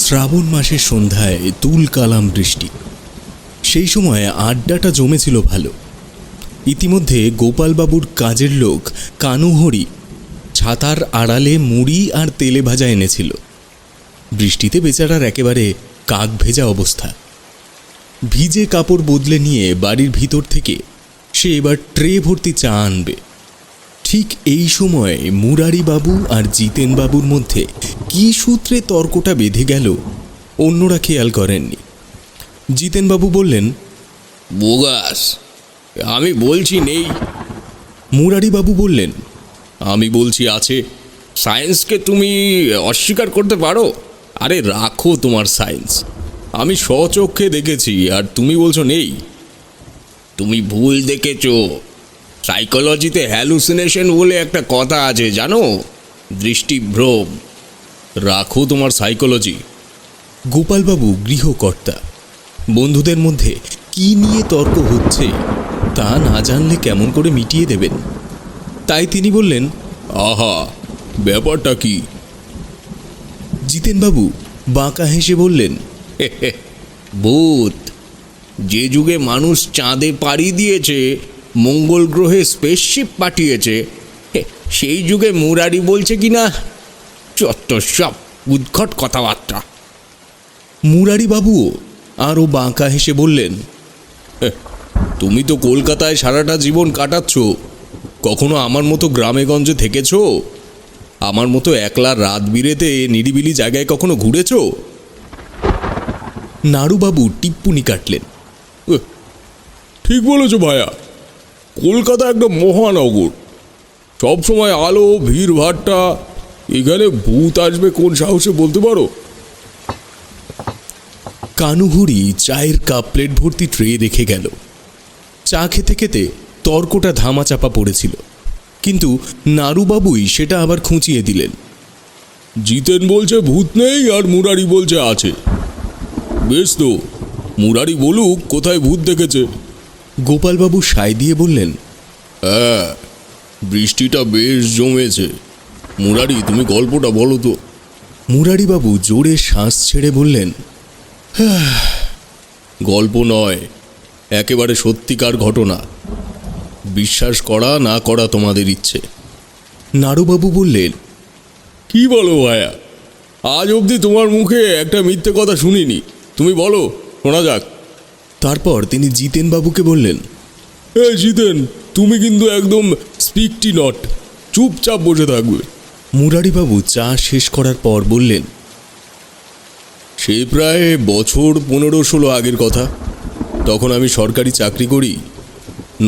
শ্রাবণ মাসের সন্ধ্যায় তুলকালাম বৃষ্টি। সেই সময় আড্ডাটা জমেছিল ভালো। ইতিমধ্যে গোপালবাবুর কাজের লোক কানুহরি ছাতার আড়ালে মুড়ি আর তেলে ভাজা এনেছিল। বৃষ্টিতে বেচারার একেবারে কাক ভেজা অবস্থা। ভিজে কাপড় বদলে নিয়ে বাড়ির ভিতর থেকে সে এবার ট্রে ভর্তি চা আনবে। ঠিক এই সময় মুরারিবাবু আর জিতেনবাবুর মধ্যে কী সূত্রে তর্কটা বেঁধে গেল অন্যরা খেয়াল করেননি। জিতেনবাবু বললেন, বোগাস, আমি বলছি নেই। মুরারিবাবু বললেন, আমি বলছি আছে। সায়েন্সকে তুমি অস্বীকার করতে পারো? আরে রাখো তোমার সায়েন্স, আমি স্বচক্ষে দেখেছি আর তুমি বলছো নেই। তুমি ভুল দেখেছো। সাইকোলজিতে হ্যালুসিনেশন বলে একটা কথা আছে জানো, দৃষ্টিভ্রম। রাখো তোমার সাইকোলজি। গোপালবাবু গৃহকর্তা, বন্ধুদের মধ্যে কি নিয়ে তর্ক হচ্ছে তা না জানলে কেমন করে মিটিয়ে দেবেন। তাই তিনি বললেন, আহা, ব্যাপারটা কি? জিতেনবাবু বাঁকা হেসে বললেন, ভূত। যে যুগে মানুষ চাঁদে পাড়ি দিয়েছে, মঙ্গল গ্রহে স্পেসশিপ পাঠিয়েছে, সেই যুগে মুরারি বলছে কি না চত্ব সব উদ্ঘট কথাবার্তা। মুরারিবাবুও আরও বাঁকা হেসে বললেন, তুমি তো কলকাতায় সারাটা জীবন কাটাচ্ছ, কখনো আমার মতো গ্রামেগঞ্জে থেকেছ? আমার মতো একলা রাত বিরেতে নিরিবিলি জায়গায় কখনো ঘুরেছ? নাড়ুবাবু টিপ্পুনি কাটলেন, ঠিক বলেছো ভায়া, কলকাতা একটা মহানগর, সবসময় আলো ভিড় ভাট্টা। এখানে ভূত আসবে কোন সাহসে বলতে পারো? কানুহরি চায়ের কাপ প্লেট ভর্তি ট্রে রেখে গেল। চা খেতে খেতে তর্কটা ধামাচাপা পড়েছিল, কিন্তু নাড়ুবাবুই সেটা আবার খুঁচিয়ে দিলেন। জিতেন বলছে ভূত নেই আর মুরারি বলছে আছে। বেশ তো, মুরারি বলুক কোথায় ভূত দেখেছে। গোপালবাবু সায় দিয়ে বললেন, হ্যাঁ, বৃষ্টিটা বেশ জমেছে। মুরারি, তুমি গল্পটা বলো তো। মুরারিবাবু জোরে শ্বাস ছেড়ে বললেন, গল্প নয়, একেবারে সত্যিকার ঘটনা। বিশ্বাস করা না করা তোমাদের ইচ্ছে। নাড়ুবাবু বললেন, কি বলো ভায়া, আজ অবধি তোমার মুখে একটা মিথ্যে কথা শুনিনি। তুমি বলো, শোনা যাক। তারপর তিনি জিতেনবাবুকে বললেন, জিতেন, তুমি কিন্তু একদম স্পিকটি নট, চুপচাপ বসে থাকবে। মুরারিবাবু চা শেষ করার পর বললেন, সে প্রায় বছর 15-16 আগের কথা। তখন আমি সরকারি চাকরি করি।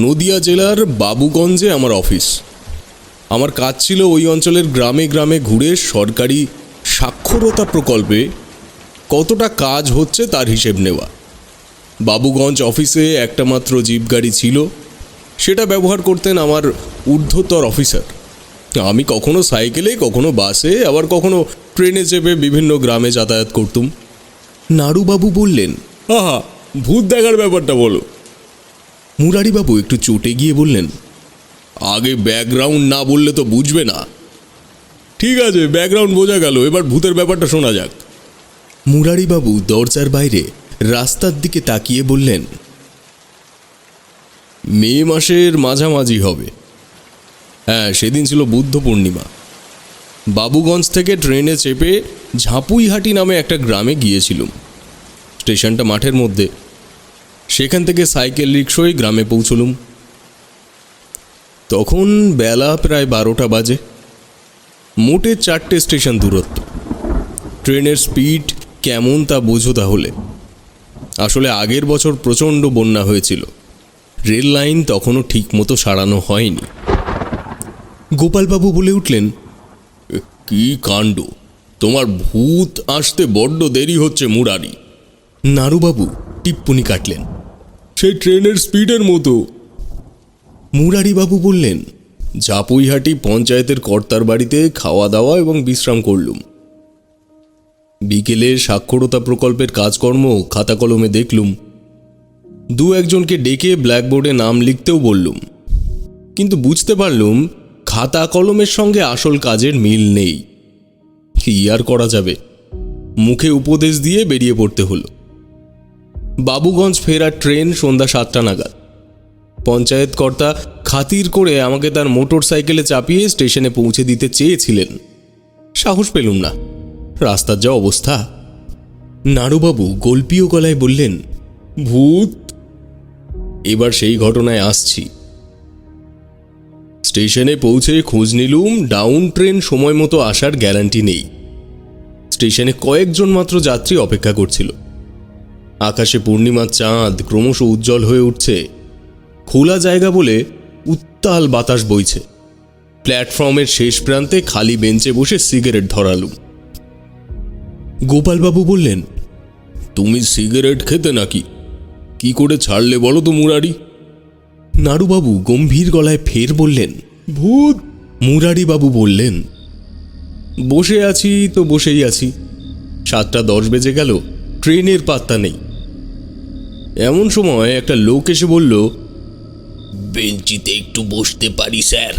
নদিয়া জেলার বাবুগঞ্জে আমার অফিস। আমার কাজ ছিল ওই অঞ্চলের গ্রামে গ্রামে ঘুরে সরকারি সাক্ষরতা প্রকল্পে কতটা কাজ হচ্ছে তার হিসেব নেওয়া। বাবুগঞ্জ অফিসে একটা মাত্র জিপ গাড়ি ছিল, সেটা ব্যবহার করতেন আমার ঊর্ধ্বতর অফিসার। আমি কখনো সাইকেলে, কখনো বাসে, আবার কখনো ট্রেনে চেপে বিভিন্ন গ্রামে যাতায়াত করতুম। নাড়ুবাবু বললেন, আহা, ভূত দেখার ব্যাপারটা বলো। মুরারিবাবু একটু চটে গিয়ে বললেন, আগে ব্যাকগ্রাউন্ড না বললে তো বুঝবে না। ঠিক আছে, ব্যাকগ্রাউন্ড বোঝা গেল, এবার ভূতের ব্যাপারটা শোনা যাক। মুরারিবাবু দরজার বাইরে রাস্তার দিকে তাকিয়ে বললেন, মে মাসের মাঝামাঝি হবে। হ্যাঁ, সেদিন ছিল বুদ্ধ পূর্ণিমা। বাবুগঞ্জ থেকে ট্রেনে চেপে ঝাঁপুইহাটি নামে একটা গ্রামে গিয়েছিলাম। স্টেশনটা মাঠের মধ্যে। সেখান থেকে সাইকেল রিক্সায় গ্রামে পৌঁছলুম। তখন বেলা প্রায় 12টা বাজে। মোটে 4টে স্টেশন দূরত্ব। ট্রেনের স্পিড কেমন তা বোঝো তাহলে। আসলে আগের বছর প্রচণ্ড বন্যা হয়েছিল, রেল লাইন তখনও ঠিক মতো সারানো হয়নি। গোপালবাবু বলে উঠলেন, কি কাণ্ড, তোমার ভূত আসতে বড্ড দেরি হচ্ছে মুরারি। নাড়ুবাবু টিপ্পুনি কাটলেন, সেই ট্রেনের স্পিডের মতো। মুরারিবাবু বললেন, ঝাঁপুইহাটি পঞ্চায়েতের কর্তার বাড়িতে খাওয়া দাওয়া এবং বিশ্রাম করলুম। বিকেলে সাক্ষরতা প্রকল্পের কাজকর্ম খাতা কলমে দেখলুম। 2-1জনকে ডেকে ব্ল্যাকবোর্ডে নাম লিখতেও বললুম, কিন্তু বুঝতে পারলুম খাতা কলমের সঙ্গে আসল কাজের মিল নেই। কি আর করা যাবে। মুখে উপদেশ দিয়ে বেরিয়ে পড়তে হলো। বাবুগঞ্জ ফেরার ট্রেন সন্ধ্যা 7টা নাগাদ। পঞ্চায়েত কর্তা খাতির করে আমাকে তার মোটর সাইকেলে চাপিয়ে স্টেশনে পৌঁছে দিতে চেয়েছিলেন। সাহস পেলুম না, রাস্তার যা অবস্থা। নাড়ুবাবু গল্পীয় গলায় বললেন, ভূত। এবার সেই ঘটনায় আসছি। স্টেশনে পৌঁছে খোঁজ নিলুম ডাউন ট্রেন সময় মতো আসার গ্যারান্টি নেই। স্টেশনে কয়েকজন মাত্র যাত্রী অপেক্ষা করছিল। আকাশে পূর্ণিমার চাঁদ ক্রমশ উজ্জ্বল হয়ে উঠছে। খোলা জায়গা বলে উত্তাল বাতাস বইছে। প্ল্যাটফর্মের শেষ প্রান্তে খালি বেঞ্চে বসে সিগারেট ধরালুম। গোপালবাবু বললেন, তুমি সিগারেট খেতে নাকি? কি করে ছাড়লে বলো তো মুরারি? নাড়ুবাবু গম্ভীর গলায় ফের বললেন, ভূত। মুরারিবাবু বললেন, বসে আছি তো বসেই আছি। 7টা 10 বেজে গেল, ট্রেনের পাত্তা নেই। এমন সময় একটা লোক এসে বলল, বেঞ্চিতে একটু বসতে পারি স্যার?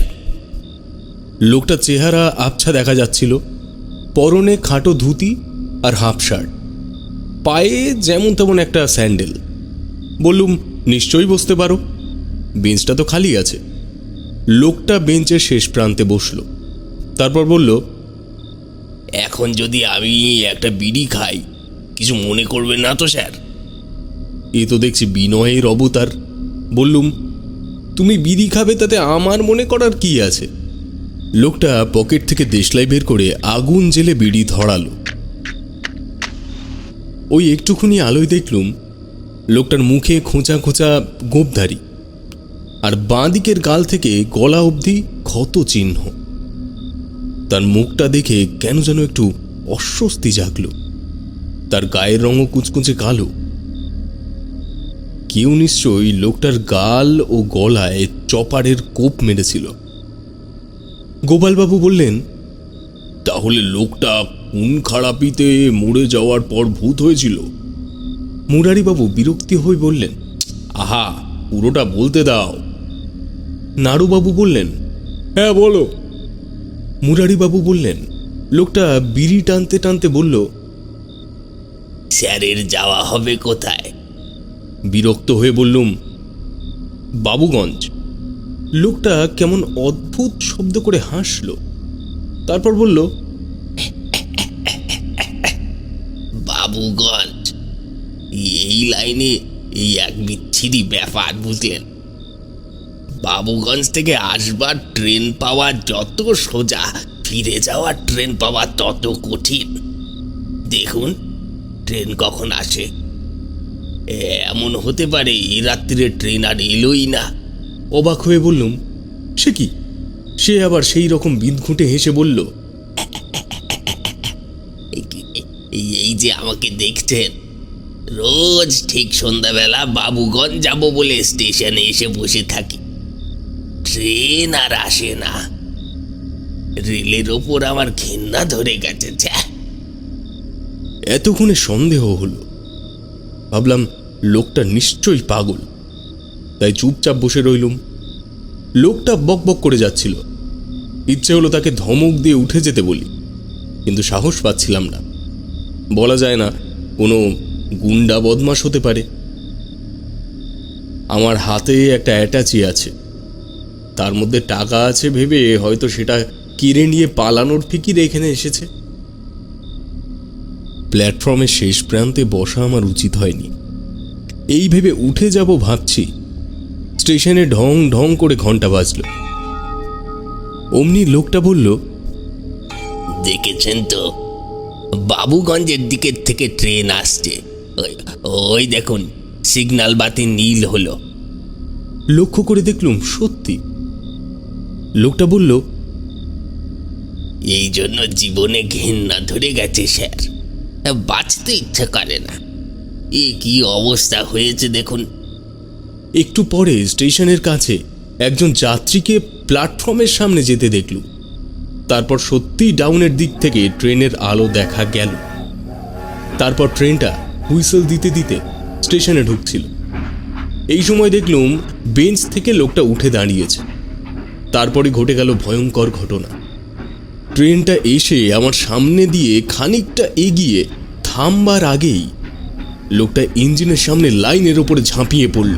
লোকটার চেহারা আবছা দেখা যাচ্ছিল। পরনে খাটো ধুতি আর হাফ শার্ট, পায়ে যেমন তেমন একটা স্যান্ডেল। বললুম, নিশ্চয়ই বসতে পারো, বেঞ্চটা তো খালি আছে। লোকটা বেঞ্চের শেষ প্রান্তে বসল। তারপর বলল, এখন যদি আমি একটা বিড়ি খাই, কিছু মনে করবেন না তো স্যার? এ তো দেখছি বিনয়ের অবতার। বললুম, তুমি বিড়ি খাবে তাতে আমার মনে করার কি আছে? লোকটা পকেট থেকে দেশলাই বের করে আগুন জেলে বিড়ি ধরালো। ওই একটুখানি আলোয় দেখলুম লোকটার মুখে খোঁচা খোঁচা গোঁপধারী, আর বাঁ দিকের গাল থেকে গলা অবধি ক্ষত চিহ্ন। তার মুখটা দেখে কেন যেন একটু অস্বস্তি জাগল। তার গায়ের রঙও কুচকুচে কালো। কেউ নিশ্চয়ই লোকটার গাল ও গলায় চপারের কোপ মেরেছিল। গোপালবাবু বললেন, তাহলে লোকটা কোন খারাপিতে মরে যাওয়ার পর ভূত হয়েছিল? মুরারিবাবু বিরক্তি হয়ে বললেন, আহা, পুরোটা বলতে দাও। নাড়ুবাবু বললেন, হ্যাঁ বলো। মুরারিবাবু বললেন, লোকটা বিড়ি টানতে টানতে বলল, স্যারের যাওয়া হবে কোথায়? বিরক্ত হয়ে বললুম, বাবুগঞ্জ। লোকটা কেমন অদ্ভুত শব্দ করে হাসল। তারপর বলল, বাবুগঞ্জ? এই লাইনে এই এক বিচ্ছিরি ব্যাপার, বুঝলেন? বাবুগঞ্জ থেকে আসবার ট্রেন পাওয়া যত সোজা, ফিরে যাওয়ার ট্রেন পাওয়া তত কঠিন। দেখুন ট্রেন কখন আসে। এমন হতে পারে এই রাত্রিরে ট্রেন আর এলোই না। অবাক হয়ে বললুম, সে কি? সে আবার সেই রকম বিঁধ ঘুঁটে হেসে বলল, এই যে আমাকে দেখছেন, রোজ ঠিক সন্ধ্যাবেলা বাবুগঞ্জ যাব বলে স্টেশনে এসে বসে থাকি। ট্রেন আর আসে না। রেলের ওপর আমার ঘেন্না ধরে গেছে। এতক্ষণে সন্দেহ হলো। ভাবলাম লোকটা নিশ্চয়ই পাগল, তাই চুপচাপ বসে রইলুম। লোকটা বক বক করে যাচ্ছিল। ইচ্ছে হলো তাকে ধমক দিয়ে উঠে যেতে বলি, কিন্তু সাহস পাচ্ছিলাম না। বলা যায় না, কোনো গুন্ডা বদমাশ হতে পারে। আমার হাতে একটা অ্যাটাচি আছে, তার মধ্যে টাকা আছে ভেবে হয়তো সেটা কিনে নিয়ে পালানোর ফিকিরে এখানে এসেছে। প্ল্যাটফর্মের শেষ প্রান্তে বসা আমার উচিত হয়নি। এই ভেবে উঠে যাব ভাবছি, স্টেশনে ঢং ঢং করে ঘন্টা বাজল। অমনি লোকটা বলল, দেখেছেন তো, বাবুগঞ্জের দিকের থেকে ট্রেন আসছে। ওই দেখুন, সিগন্যাল বাতি নীল হলো। লক্ষ্য করে দেখলুম সত্যি। লোকটা বলল, এই জন্য জীবনে ঘেন্না ধরে গেছে স্যার, বাঁচতে ইচ্ছা করে না। এ কি অবস্থা হয়েছে দেখুন। একটু পরে স্টেশনের কাছে একজন যাত্রীকে প্ল্যাটফর্মের সামনে যেতে দেখলুম। তারপর সত্যিই ডাউনের দিক থেকে ট্রেনের আলো দেখা গেল। তারপর ট্রেনটা হুইসেল দিতে দিতে স্টেশনে ঢুকছিল। এই সময় দেখলুম বেঞ্চ থেকে লোকটা উঠে দাঁড়িয়েছে। তারপরে ঘটে গেল ভয়ঙ্কর ঘটনা। ট্রেনটা এসে আমার সামনে দিয়ে খানিকটা এগিয়ে থামবার আগেই লোকটা ইঞ্জিনের সামনে লাইনের ওপরে ঝাঁপিয়ে পড়ল।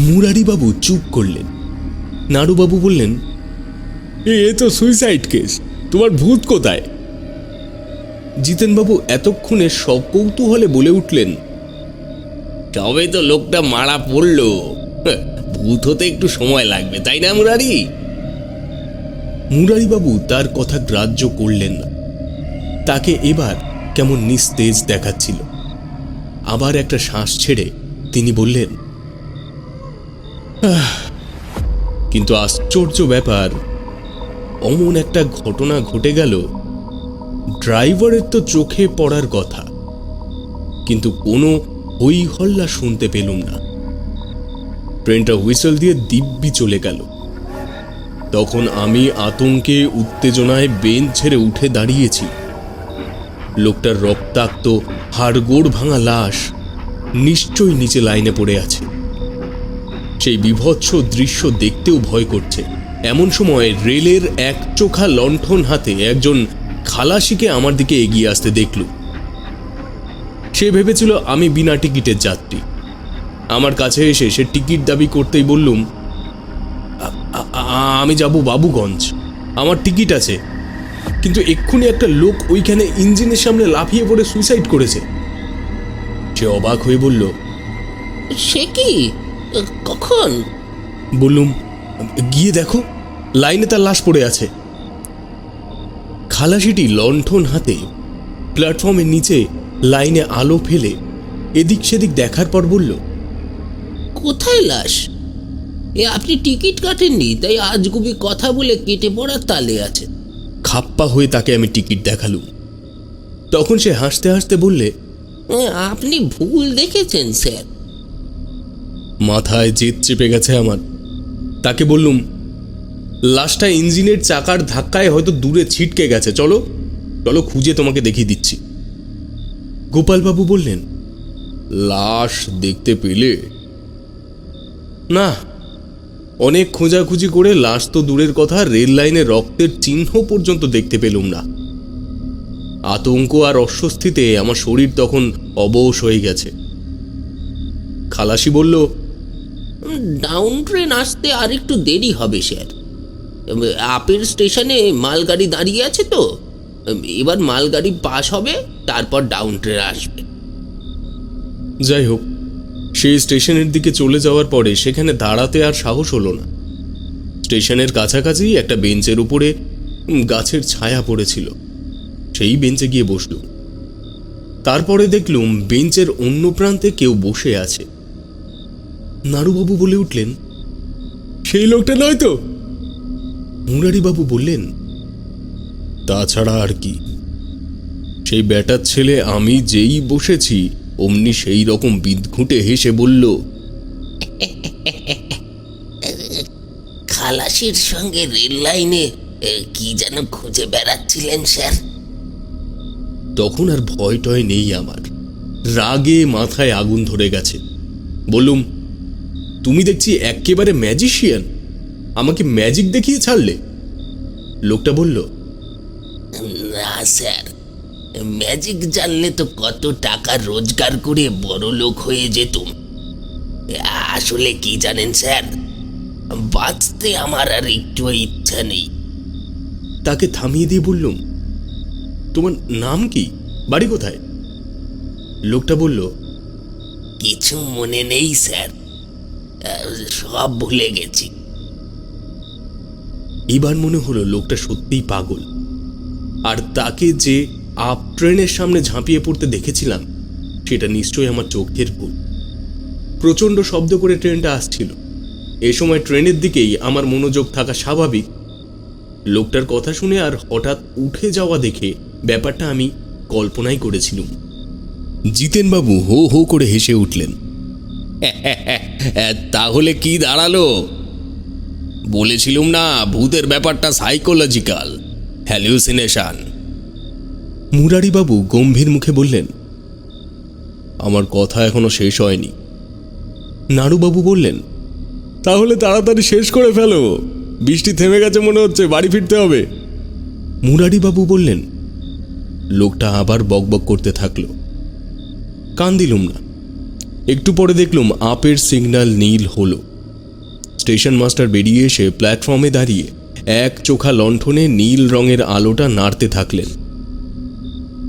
মুরারিবাবু চুপ করলেন। নাড়ুবাবু বললেন, এ তো সুইসাইড কেস, তোমার ভূত কোথায়? জিতেনবাবু এতক্ষণে সকৌতূহলে বলে উঠলেন, তবে তো লোকটা মারা পড়ল, ভূত হতে একটু সময় লাগবে, তাই না মুরারি? মুরারিবাবু তার কথা গ্রাহ্য করলেন না। তাকে এবার কেমন নিস্তেজ দেখাচ্ছিল। আবার একটা শ্বাস ছেড়ে তিনি বললেন, কিন্তু আশ্চর্য ব্যাপার, অমন একটা ঘটনা ঘটে গেল, ড্রাইভারের তো চোখে পড়ার কথা, কিন্তু কোনো হই হল্লা শুনতে পেলুম না। ট্রেনটা হুইসেল দিয়ে দিব্যি চলে গেল। তখন আমি আতঙ্কে উত্তেজনায় বেঞ্চ ছেড়ে উঠে দাঁড়িয়েছি। লোকটার রক্তাক্ত হাড়গোড় ভাঙা লাশ নিশ্চয়ই নিচে লাইনে পড়ে আছে। সেই বিভৎস দৃশ্য দেখতেও ভয় করছে। এমন সময় রেলের এক চোখা লণ্ঠন হাতে একজন খালাসিকে আমার দিকে এগিয়ে আসতে দেখল। সে ভেবেছিল আমি বিনা টিকিটের যাত্রী। আমার কাছে এসে সে টিকিট দাবি করতেই বললুম, আমি যাব বাবুগঞ্জ, আমার টিকিট আছে, কিন্তু এক্ষুনি একটা লোক ওইখানে ইঞ্জিনের সামনে লাফিয়ে পড়ে সুইসাইড করেছে। সে অবাক হয়ে বলল, সে কি, কখন? বললুম, গিয়ে দেখো, লাইনে তার লাশ পড়ে আছে। খালাসিটি লণ্ঠন হাতে প্ল্যাটফর্মের নিচে লাইনে আলো ফেলে এদিক সেদিক দেখার পর বলল, কোথায় লাশ? আপনি টিকিট কাটেননি, তাই আজগুবি কথা বলে কেটে পড়ার তালে আছে। খাপ্পা হয়ে তাকে আমি টিকিট দেখালুম। তখন সে হাসতে হাসতে বললে, আপনি ভুল দেখেছেন স্যার। মাথায় জেদ চেপে গেছে আমার। তাকে বললুম, লাশটা ইঞ্জিনের চাকার ধাক্কায় হয়তো দূরে ছিটকে গেছে, চলো চলো খুঁজে তোমাকে দেখিয়ে দিচ্ছি। গোপালবাবু বললেন, লাশ দেখতে পেলে? না, অনেক খোঁজাখুঁজি করে লাশ তো দূরের কথা, রেল লাইনে রক্তের চিহ্ন পর্যন্ত দেখতে পেলুম না। আতঙ্ক আর অস্বস্তিতে আমার শরীর তখন অবশ হয়ে গেছে। খালাসি বলল, ডাউন ট্রেন আসতে আর একটু দেরি হবে স্যার। আপের স্টেশনে মালগাড়ি দাঁড়িয়ে আছে তো, এবার মালগাড়ি পাস হবে, তারপর ডাউন ট্রেন আসবে। যাই হোক, সেই স্টেশনের দিকে চলে যাওয়ার পরে সেখানে দাঁড়াতে আর সাহস হলো না। স্টেশনের কাছাকাছি একটা বেঞ্চের উপরে গাছের ছায়া পড়েছিল, সেই বেঞ্চে গিয়ে বসলুম। তারপরে দেখলুম বেঞ্চের অন্য প্রান্তে কেউ বসে আছে। নাড়ুবাবু বলে উঠলেন, সেই লোকটা নয় তো? মুরারিবাবু বললেন, তাছাড়া আর কি, সেই ব্যাটার ছেলে। আমি যেই বসেছি অমনি সেই রকম বিদঘুটে হেসে বলল, খালাসির সঙ্গে রেল লাইনে কি যেন খুঁজে বেড়াচ্ছিলেন স্যার। তখন আর ভয় টয় নেই আমার, রাগে মাথায় আগুন ধরে গেছে। বললুম, তুমি দেখছি একেবারে ম্যাজিশিয়ান, আমাকে ম্যাজিক দেখিয়ে ছাড়লে? লোকটা বলল, না স্যার, ম্যাজিক জানলে তো কত টাকা রোজগার করে বড় লোক হয়ে যেতুম। আসলে কি জানেন স্যার, বাঁচতে আমার আর একটু ইচ্ছা নেই। তাকে থামিয়ে দিয়ে বললুম, তোমার নাম কি, বাড়ি কোথায়? লোকটা বলল, কিছু মনে নেই স্যার, সব ভুলে গেছি। এবার মনে হলো লোকটা সত্যিই পাগল, আর তাকে যে আপ ট্রেনের সামনে ঝাঁপিয়ে পড়তে দেখেছিলাম সেটা নিশ্চয়ই আমার চোখের ভুল। প্রচণ্ড শব্দ করে ট্রেনটা আসছিল। এ সময় ট্রেনের দিকেই আমার মনোযোগ থাকা স্বাভাবিক। লোকটার কথা শুনে আর হঠাৎ উঠে যাওয়া দেখে ব্যাপারটা আমি কল্পনাই করেছিলাম। জিতেনবাবু হো হো করে হেসে উঠলেন, তাহলে কি দাঁড়ালো? বলেছিলুম না, ভূতের ব্যাপারটা সাইকোলজিক্যাল, হ্যালুসিনেশন। মুরারিবাবু গম্ভীর মুখে বললেন, আমার কথা এখনো শেষ হয়নি। নাড়ুবাবু বললেন, তাহলে তাড়াতাড়ি শেষ করে ফেলো, বৃষ্টি থেমে গেছে মনে হচ্ছে, বাড়ি ফিরতে হবে। মুরারিবাবু বললেন, লোকটা আবার বকবক করতে থাকলো। কান দিলুম না। একটু পরে দেখলুম আপের সিগন্যাল নীল হলো। স্টেশন মাস্টার বেরিয়ে এসে প্ল্যাটফর্মে দাঁড়িয়ে এক চোখা লণ্ঠনে নীল রঙের আলোটা নাড়তে থাকলেন।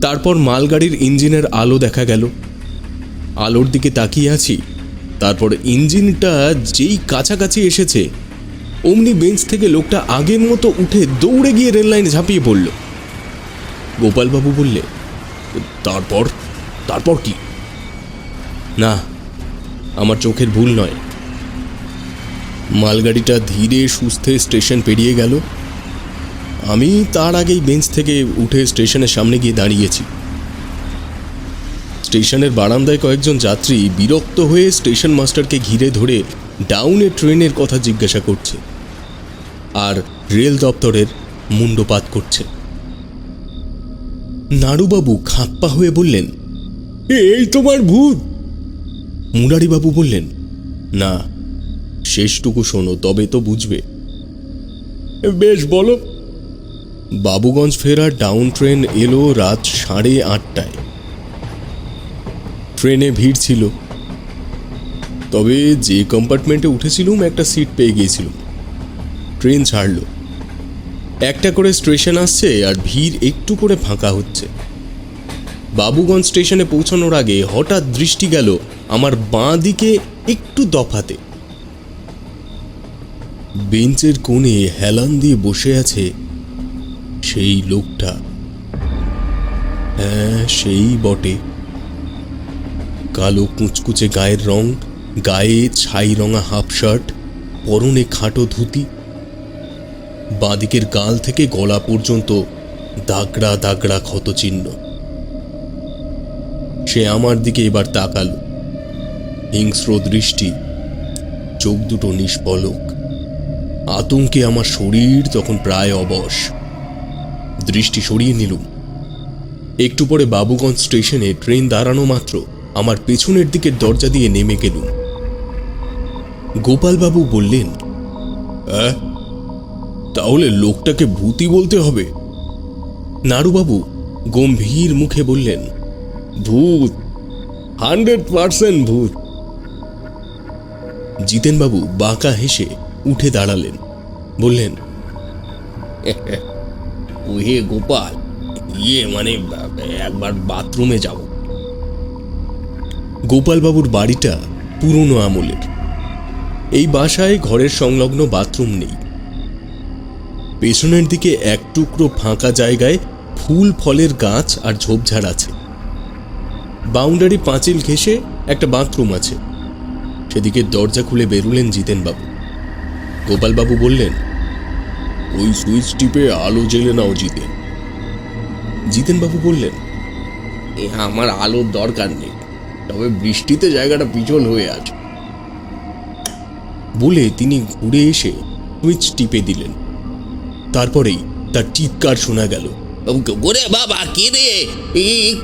তারপর মালগাড়ির ইঞ্জিনের আলো দেখা গেল। আলোর দিকে তাকিয়ে আছি, তারপর ইঞ্জিনটা যেই কাছাকাছি এসেছে অমনি বেঞ্চ থেকে লোকটা আগের মতো উঠে দৌড়ে গিয়ে রেল লাইনে ঝাঁপিয়ে পড়ল। গোপালবাবু বললে, তারপর তারপর কি? না, আমার চোখের ভুল নয়। মালগাড়িটা ধীরে সুস্থে স্টেশন পেরিয়ে গেল। আমি তার আগেই বেঞ্চ থেকে উঠে স্টেশনের সামনে গিয়ে দাঁড়িয়েছি। স্টেশনের বারান্দায় কয়েকজন যাত্রী বিরক্ত হয়ে স্টেশন মাস্টারকে ঘিরে ধরে ডাউনে ট্রেনের কথা জিজ্ঞাসা করছে আর রেল দপ্তরের মুন্ডপাত করছে। নাড়ুবাবু খাপ্পা হয়ে বললেন, এই তোমার ভূত। মুরারিবাবু বললেন, না, শেষটুকু শোনো, তবে তো বুঝবে। বেশ, বলো। বাবুগঞ্জ ফেরার ডাউন ট্রেন এলো রাত 8:30টায়। ট্রেনে ভিড় ছিল, তবে যে কম্পার্টমেন্টে উঠেছিলুম একটা সিট পেয়ে গিয়েছিলুম। ট্রেন ছাড়ল, একটা করে স্টেশন আসছে আর ভিড় একটু করে ফাঁকা হচ্ছে। বাবুগঞ্জ স্টেশনে পৌঁছানোর আগে হঠাৎ দৃষ্টি গেল আমার বাঁ দিকে একটু দফাতে। বেঞ্চের কোণে হেলান দিয়ে বসে আছে সেই লোকটা। হ্যাঁ, সেই বটে। কালো কুচকুচে গায়ের রং, গায়ে ছাই রঙা হাফ শার্ট, পরনে খাটো ধুতি। বাঁদিকের গাল থেকে গলা পর্যন্ত দাগড়া দাগড়া ক্ষতচিহ্ন। সে আমার দিকে এবার তাকালো, হিংস্র দৃষ্টি, চোখ দুটো নিষ্পলক। আতঙ্কে আমার শরীর তখন প্রায় অবশ। দৃষ্টি সরিয়ে নিলুম। একটু পরে বাবুগঞ্জ স্টেশনে ট্রেন দাঁড়ানো মাত্র আমার পেছনের দিকের দরজা দিয়ে নেমে গেলুম। গোপালবাবু বললেন, তাহলে লোকটাকে ভূতই বলতে হবে? নাড়ুবাবু গম্ভীর মুখে বললেন, ভূত, 100% ভূত। জিতেনবাবু বাঁকা হেসে উঠে দাঁড়ালেন, বললেন, ওহে গোপাল, মানে একবার বাথরুমে যাব। গোপালবাবুর বাড়িটা পুরনো আমলের। এই বাসায় ঘরের সংলগ্ন বাথরুম নেই। পেছনের দিকে এক টুকরো ফাঁকা জায়গায় ফুল ফলের গাছ আর ঝোপঝাড় আছে। বাউন্ডারি পাঁচিল ঘেঁষে একটা বাথরুম আছে। সেদিকে দরজা খুলে বেরুলেন জিতেনবাবু। গোপালবাবু বললেন, ওই সুইচ টিপে আলো জ্বেলে নাও জিতেন। জিতেনবাবু বললেন, আমার আলোর দরকার নেই, তবে বৃষ্টিতে জায়গাটা পিছল হয়ে আছে। বলে তিনি ঘুরে এসে সুইচ টিপে দিলেন। তারপরেই তার চিৎকার শোনা গেল, ওরে বাবা, কে রে?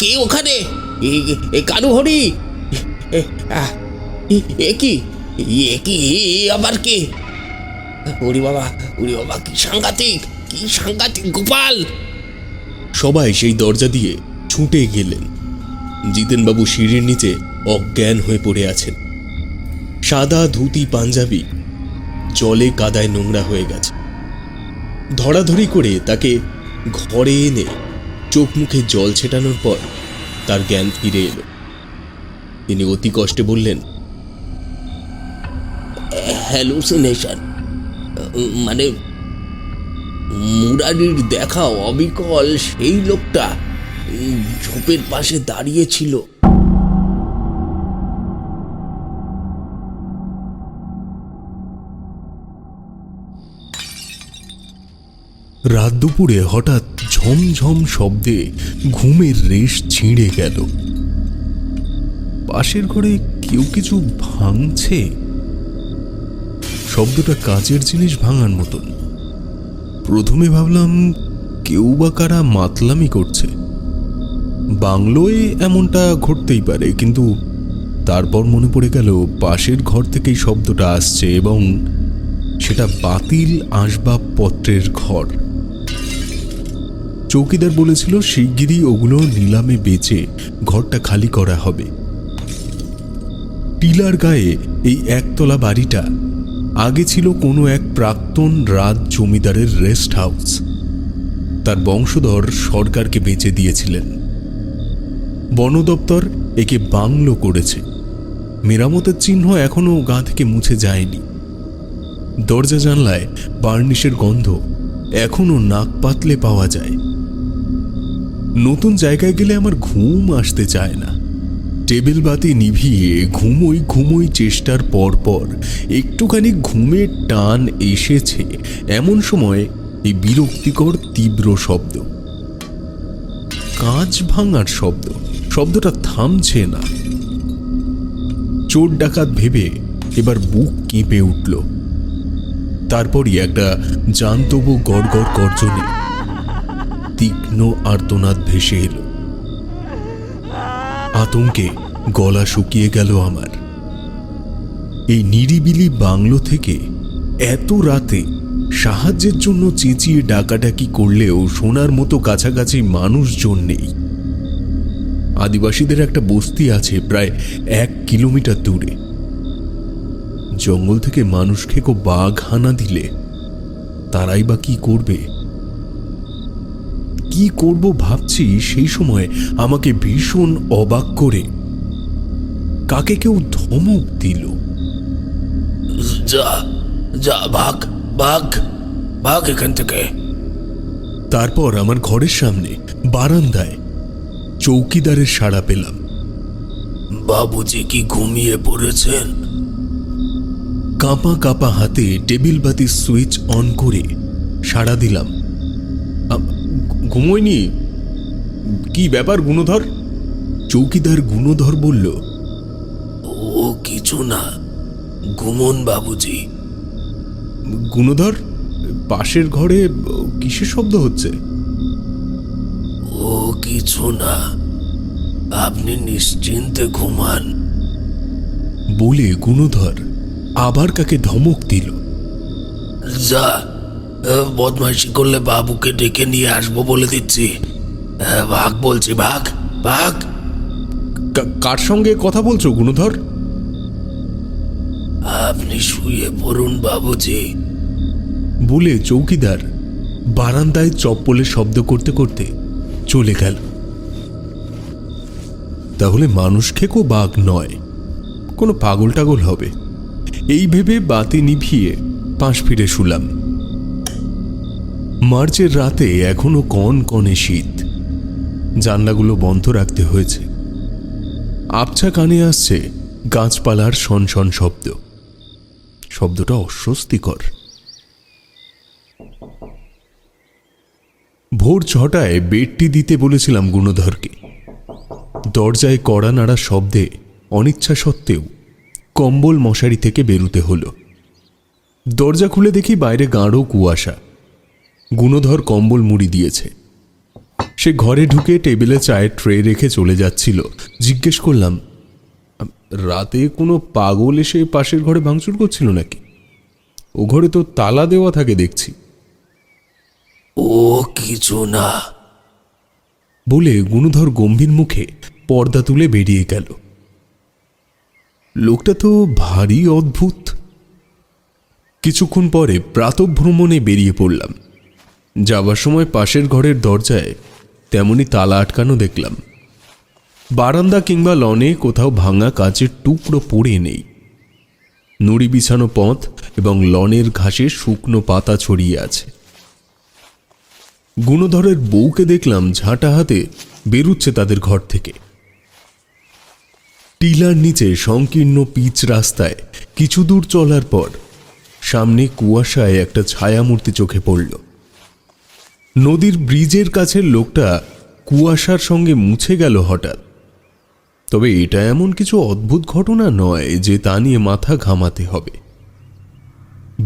কে ওখানে? কানু হরি? কি আবার কে? ওরে বাবা, কি সাংঘাতিক, কি সাংঘাতিক গোপাল! সবাই সেই দরজা দিয়ে ছুটে গেলেন। জিতেনবাবু সিঁড়ির নিচে অজ্ঞান হয়ে পড়ে আছেন। সাদা ধুতি পাঞ্জাবি জলে কাদায় নোংরা হয়ে গেছে। ধরাধরি করে তাকে ঘরে এনে চোখ মুখে জল ছেটানোর পর তার জ্ঞান ফিরে এলো। তিনি অতি কষ্টে বললেন, হ্যালুসিনেশন, মানে মুরারির দেখা অবিকল সেই লোকটা ঝোপের পাশে দাঁড়িয়ে ছিল। রাত দুপুরে হঠাৎ ঝমঝম শব্দে ঘুমের রেশ ছিঁড়ে গেল। পাশের ঘরে কেউ কিছু ভাঙছে। শব্দটা কাচের জিনিস ভাঙার মতন। প্রথমে ভাবলাম কেউ বা কারা মাতলামি করছে। বাংলোয় এমনটা ঘটতেই পারে, কিন্তু তারপর মনে পড়ে গেল পাশের ঘর থেকেই শব্দটা আসছে এবং সেটা বাতিল আসবাবপত্রের ঘর। চৌকিদার বলেছিল শিগগিরই ওগুলো নিলামে বেচে ঘরটা খালি করা হবে। টিলার গায়ে এই একতলা বাড়িটা আগে ছিল কোনো এক প্রাক্তন রাজ জমিদারের রেস্ট হাউস। তার বংশধর সরকারকে বেচে দিয়েছিলেন। বন দপ্তর একে বাংলো করেছে। মেরামতের চিহ্ন এখনো গা থেকে মুছে যায়নি। দরজা জানলায় বার্নিশের গন্ধ এখনো নাক পাতলে পাওয়া যায়। নতুন জায়গায় গেলে আমার ঘুম আসতে চায় না। টেবিল বাতি নিভিয়ে ঘুমোই চেষ্টার পর একটুখানি ঘুমের টান এসেছে এমন সময় এই বিরক্তিকর তীব্র শব্দ, কাঁচ ভাঙার শব্দ। শব্দটা থামছে না। চোর ডাকাত ভেবে এবার বুক কেঁপে উঠল। তারপরই একটা জান্তব গড়গড় গর্জনে তীক্ষ্ণ আর্তনাদ ভেসে এলো। আতঙ্কে গলা শুকিয়ে গেল আমার। এই নিরিবিলি বাংলো থেকে এত রাতে সাহায্যের জন্য চেঁচিয়ে ডাকাডাকি করলেও শোনার মতো কাছাকাছি মানুষজন নেই। আদিবাসীদের একটা বস্তি আছে প্রায় 1 কিলোমিটার দূরে। জঙ্গল থেকে মানুষ খেকো বাঘ হানা দিলে তারাই বা কি করবে? কি করব ভাবছি, সেই সময় আমাকে ভীষণ অবাক করে কাকে কেউ ধমক দিল। যা যা, ভাগ ভাগ ভাগ এখান থেকে। তারপর আমার ঘরের সামনে বারান্দায় চৌকিদারের সাড়া পেলাম। বাবুজি কি ঘুমিয়ে পড়েছেন? কাঁপা কাঁপা হাতে টেবিল বাতির সুইচ অন করে সাড়া দিলাম। ঘুমোয়নি? কি ব্যাপার গুণধর? চৌকিদার গুণধর বলল, ও কিছু না, ঘুমন বাবুজি। গুণধর, পাশের ঘরে কিসের শব্দ হচ্ছে? ও কিছু না, আপনি নিশ্চিন্তে ঘুমান। বলে গুণধর আবার কাকে ধমক দিল। যা, বদমাইশি করলে বাবুকে ডেকে নিয়ে আসবো বলে দিচ্ছি। ভাগ বলছি, ভাগ ভাগ। কার সঙ্গে কথা বলছো গুণধর? আপনি শুয়ে পড়ুন বাবুজি। বলে চৌকিদার বারান্দায় চপ্পলের শব্দ করতে করতে চলে গেল। তাহলে মানুষ খেকো বাঘ নয়, কোনো পাগল টাগল হবে। এই ভেবে বাতি নিভিয়ে পাশ ফিরে শুলাম। মার্চের রাতে এখনো কনকনে শীত। জানলাগুলো বন্ধ রাখতে হয়েছে। আবছা কানে আসছে গাছপালার শনশন শব্দ। শব্দটা অস্বস্তিকর। ভোর 6টায় বেডটি দিতে বলেছিলাম গুণধরকে। দরজায় কড়া নাড়া শব্দে অনিচ্ছা সত্ত্বেও কম্বল মশারি থেকে বেরুতে হলো। দরজা খুলে দেখি বাইরে গাঢ় কুয়াশা। গুণধর কম্বল মুড়ি দিয়েছে। সে ঘরে ঢুকে টেবিলে চায়ের ট্রে রেখে চলে যাচ্ছিল। জিজ্ঞেস করলাম, রাতে কোনো পাগল এসে পাশের ঘরে ভাঙচুর করছিল নাকি? ও ঘরে তো তালা দেওয়া থাকে দেখছি। ও কিছু না, বলে গুণধর গম্ভীর মুখে পর্দা তুলে বেরিয়ে গেল। লোকটা তো ভারী অদ্ভুত। কিছুক্ষণ পরে প্রাতঃভ্রমণে বেরিয়ে পড়লাম। যাবার সময় পাশের ঘরের দরজায় তেমনি তালা আটকানো দেখলাম। বারান্দা কিংবা লনে কোথাও ভাঙা কাচের টুকরো পড়ে নেই। নুড়ি বিছানো পথ এবং লনের ঘাসে শুকনো পাতা ছড়িয়ে আছে। গুণধরের বউকে দেখলাম ঝাঁটা হাতে বেরুচ্ছে তাদের ঘর থেকে। টিলার নিচে সংকীর্ণ পিচ রাস্তায় কিছু দূর চলার পর সামনে কুয়াশায় একটা ছায়ামূর্তি চোখে পড়ল। নদীর ব্রিজের কাছের লোকটা কুয়াশার সঙ্গে মুছে গেল হঠাৎ। তবে এটা এমন কিছু অদ্ভুত ঘটনা নয় যে তা নিয়ে মাথা ঘামাতে হবে।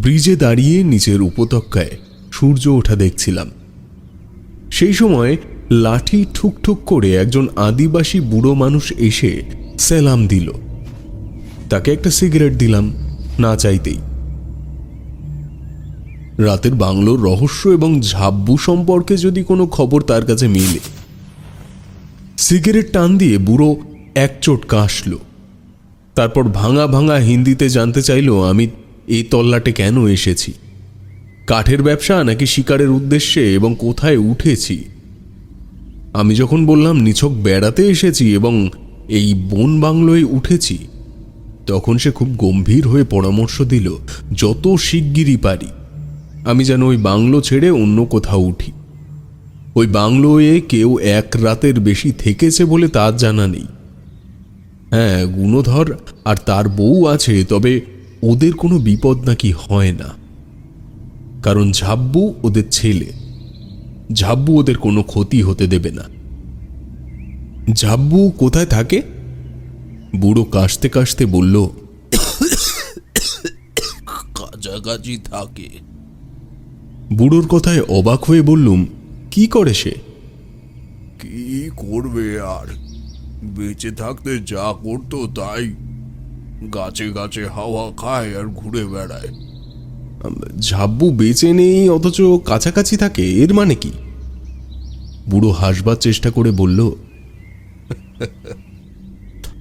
ব্রিজে দাঁড়িয়ে নিচের উপত্যকায় সূর্য ওঠা দেখছিলাম। সেই সময় লাঠি ঠুকঠুক করে একজন আদিবাসী বুড়ো মানুষ এসে সেলাম দিল। তাকে একটা সিগারেট দিলাম না চাইতেই। রাতের বাংলোর রহস্য এবং ঝাব্বু সম্পর্কে যদি কোনো খবর তার কাছে মেলে। সিগারেট টান দিয়ে বুড়ো একচোট কাশল। তারপর ভাঙা ভাঙা হিন্দিতে জানতে চাইল আমি এই তল্লাটে কেন এসেছি, কাঠের ব্যবসা নাকি শিকারের উদ্দেশ্যে, এবং কোথায় উঠেছি। আমি যখন বললাম নিছক বেড়াতে এসেছি এবং এই বন বাংলোয় উঠেছি, তখন সে খুব গম্ভীর হয়ে পরামর্শ দিল যত শিগগিরই পারি আমি যেন ওই বাংলো ছেড়ে অন্য কোথাও উঠি। ওই বাংলোয় কেউ এক রাতের বেশি থেকেছে বলে তার জানা নেই। হ্যাঁ, গুণধর আর তার বউ আছে, তবে ওদের কোনো বিপদ নাকি হয় না, কারণ ঝাব্বু ওদের ছেলে। ঝাব্বু ওদের কোনো ক্ষতি হতে দেবে না। ঝাব্বু কোথায় থাকে? বুড়ো কাশতে কাশতে বলল, কাছাকাছি থাকে। বুড়োর কথায় অবাক হয়ে বললুম, কি করে সে? কি করবে আর, বেঁচে থাকতে যা করতো তাই, গাছে গাছে হাওয়া খায় আর ঘুরে বেড়ায়। ঝাব্বু বেঁচে নেই অথচ কাছাকাছি থাকে, এর মানে কি? বুড়ো হাসবার চেষ্টা করে বলল,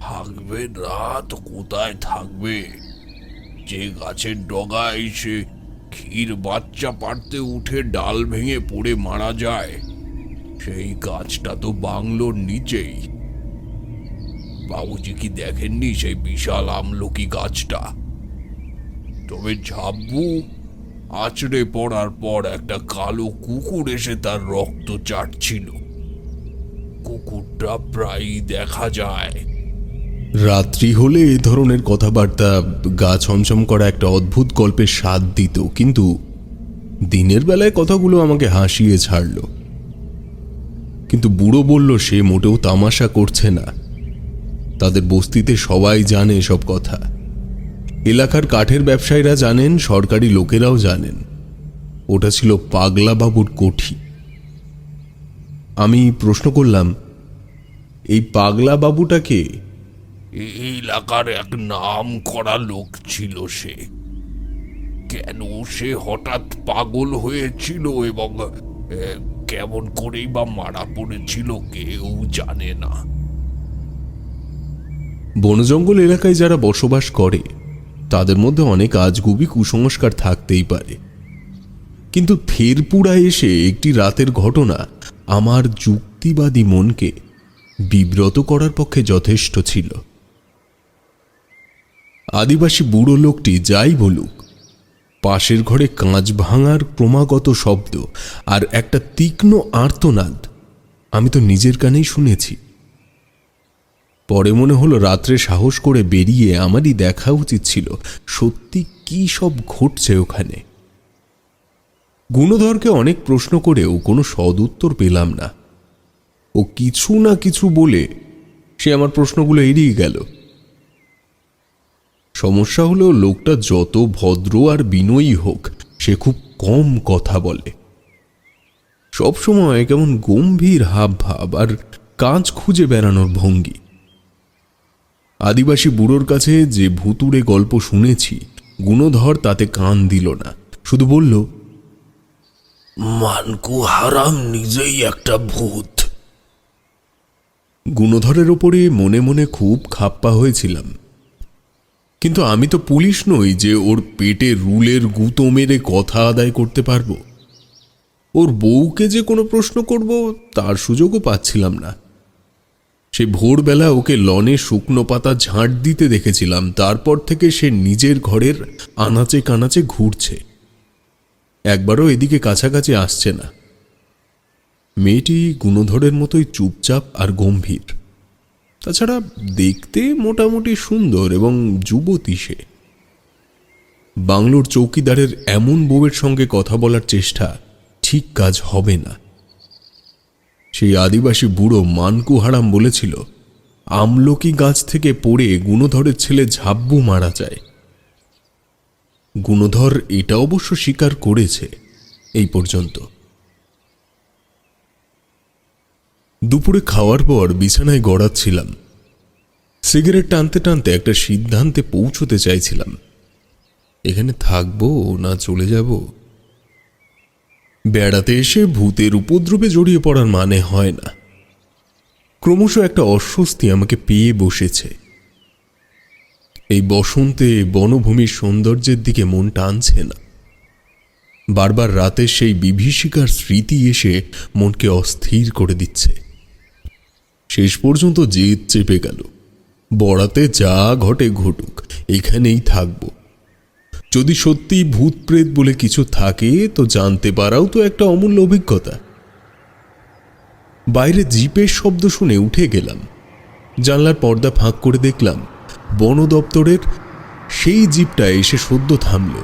থাকবে রাত কোথায় থাকবে? যে গাছের ডগায় সে ক্ষীর বাচ্চা পাড়তে উঠে ডাল ভেঙে পড়ে মারা যায়, সেই গাছটা তো বাংলোর নিচেই। বাবুজি কি দেখেননি সেই বিশাল আমলকি গাছটা? তবে ঝাব্বু আছড়ে পড়ার পর একটা কালো কুকুর এসে তার রক্ত চাটছিল। কুকুরটা প্রায়ই দেখা যায়। রাত্রি হলে এ ধরনের কথাবার্তা গা ছমছম করা একটা অদ্ভুত গল্পের স্বাদ দিত, কিন্তু দিনের বেলায় কথাগুলো আমাকে হাসিয়ে ছাড়ল। কিন্তু বুড়ো বলল সে মোটেও তামাশা করছে না। তাদের বস্তিতে সবাই জানে সব কথা। এলাকার কাঠের ব্যবসায়ীরা জানেন, সরকারি লোকেরাও জানেন। ওটা ছিল পাগলা বাবুর কোঠি। আমি প্রশ্ন করলাম, এই পাগলা বাবুটাকে? এই এলাকার এক নাম করা লোক ছিল সে। কেন সে হঠাৎ পাগল হয়েছিল এবং কেমন করেই বা মারা পড়েছিল কেউ জানে না। বনজঙ্গল এলাকায় যারা বসবাস করে তাদের মধ্যে অনেক আজগুবি কুসংস্কার থাকতেই পারে, কিন্তু থেরপুরায় এসে একটি রাতের ঘটনা আমার যুক্তিবাদী মনকে বিব্রত করার পক্ষে যথেষ্ট ছিল। আদিবাসী বুড়ো লোকটি যাই বলুক, পাশের ঘরে কাঁচ ভাঙার ক্রমাগত শব্দ আর একটা তীক্ষ্ণ আর্তনাদ আমি তো নিজের কানেই শুনেছি। পরে মনে হলো রাত্রে সাহস করে বেরিয়ে আমারই দেখা উচিত ছিল সত্যি কি সব ঘটছে ওখানে। গুণধরকে অনেক প্রশ্ন করেও কোনো সদুত্তর পেলাম না। ও কিছু না কিছু বলে সে আমার প্রশ্নগুলো এড়িয়ে গেল। সমস্যা হলো লোকটা যত ভদ্র আর বিনয়ী হোক, সে খুব কম কথা বলে। সবসময় কেমন গম্ভীর হাব ভাব আর কাজ খুঁজে বেড়ানোর ভঙ্গি। আদিবাসী বুড়োর কাছে যে ভুতুড়ে গল্প শুনেছি, গুণধর তাতে কান দিল না, শুধু বলল, মানকু হারাম নিজেই একটা ভূত। গুণধরের ওপরে মনে মনে খুব খাপ্পা হয়েছিলাম, কিন্তু আমি তো পুলিশ নই যে ওর পেটে রুলের গুঁতো মেরে কথা আদায় করতে পারবো। ওর বউকে যে কোনো প্রশ্ন করব তার সুযোগও পাচ্ছিলাম না। সে ভোরবেলা ওকে লনে শুকনো পাতা ঝাঁট দিতে দেখেছিলাম, তারপর থেকে সে নিজের ঘরের আনাচে কানাচে ঘুরছে, একবারও এদিকে কাছাকাছি আসছে না। মেয়েটি গুণধরের মতোই চুপচাপ আর গম্ভীর। তাছাড়া দেখতে মোটামুটি সুন্দর এবং যুবতী সে। বাংলোর চৌকিদারের এমন বউয়ের সঙ্গে কথা বলার চেষ্টা ঠিক কাজ হবে না। সেই আদিবাসী বুড়ো মানকু হারাম বলেছিল আমলকি গাছ থেকে পড়ে গুণধরের ছেলে ঝাব্বু মারা যায়। গুণধর এটা অবশ্য স্বীকার করেছে এই পর্যন্ত। দুপুরে খাওয়ার পর বিছানায় গড়াচ্ছিলাম। সিগারেট টানতে টানতে একটা সিদ্ধান্তে পৌঁছতে চাইছিলাম, এখানে থাকবো না চলে যাব। বেড়াতে এসে ভূতের উপদ্রবে জড়িয়ে পড়ার মানে হয় না। ক্রমশ একটা অস্বস্তি আমাকে পেয়ে বসেছে। এই বসন্তে বনভূমির সৌন্দর্যের দিকে মন টানছে না। বারবার রাতে সেই বিভীষিকার স্মৃতি এসে মনকে অস্থির করে দিচ্ছে। শেষ পর্যন্ত জেদ চেপে গেল, বড়াতে যা ঘটে ঘটুক, এখানেই থাকব। যদি সত্যি ভূত প্রেত বলে কিছু থাকে তো জানতে পারাও তো একটা অমূল্য অভিজ্ঞতা। বাইরে জিপের শব্দ শুনে উঠে গেলাম। জানলার পর্দা ফাঁক করে দেখলাম বন দপ্তরের সেই জিপটা এসে সদ্য থামল।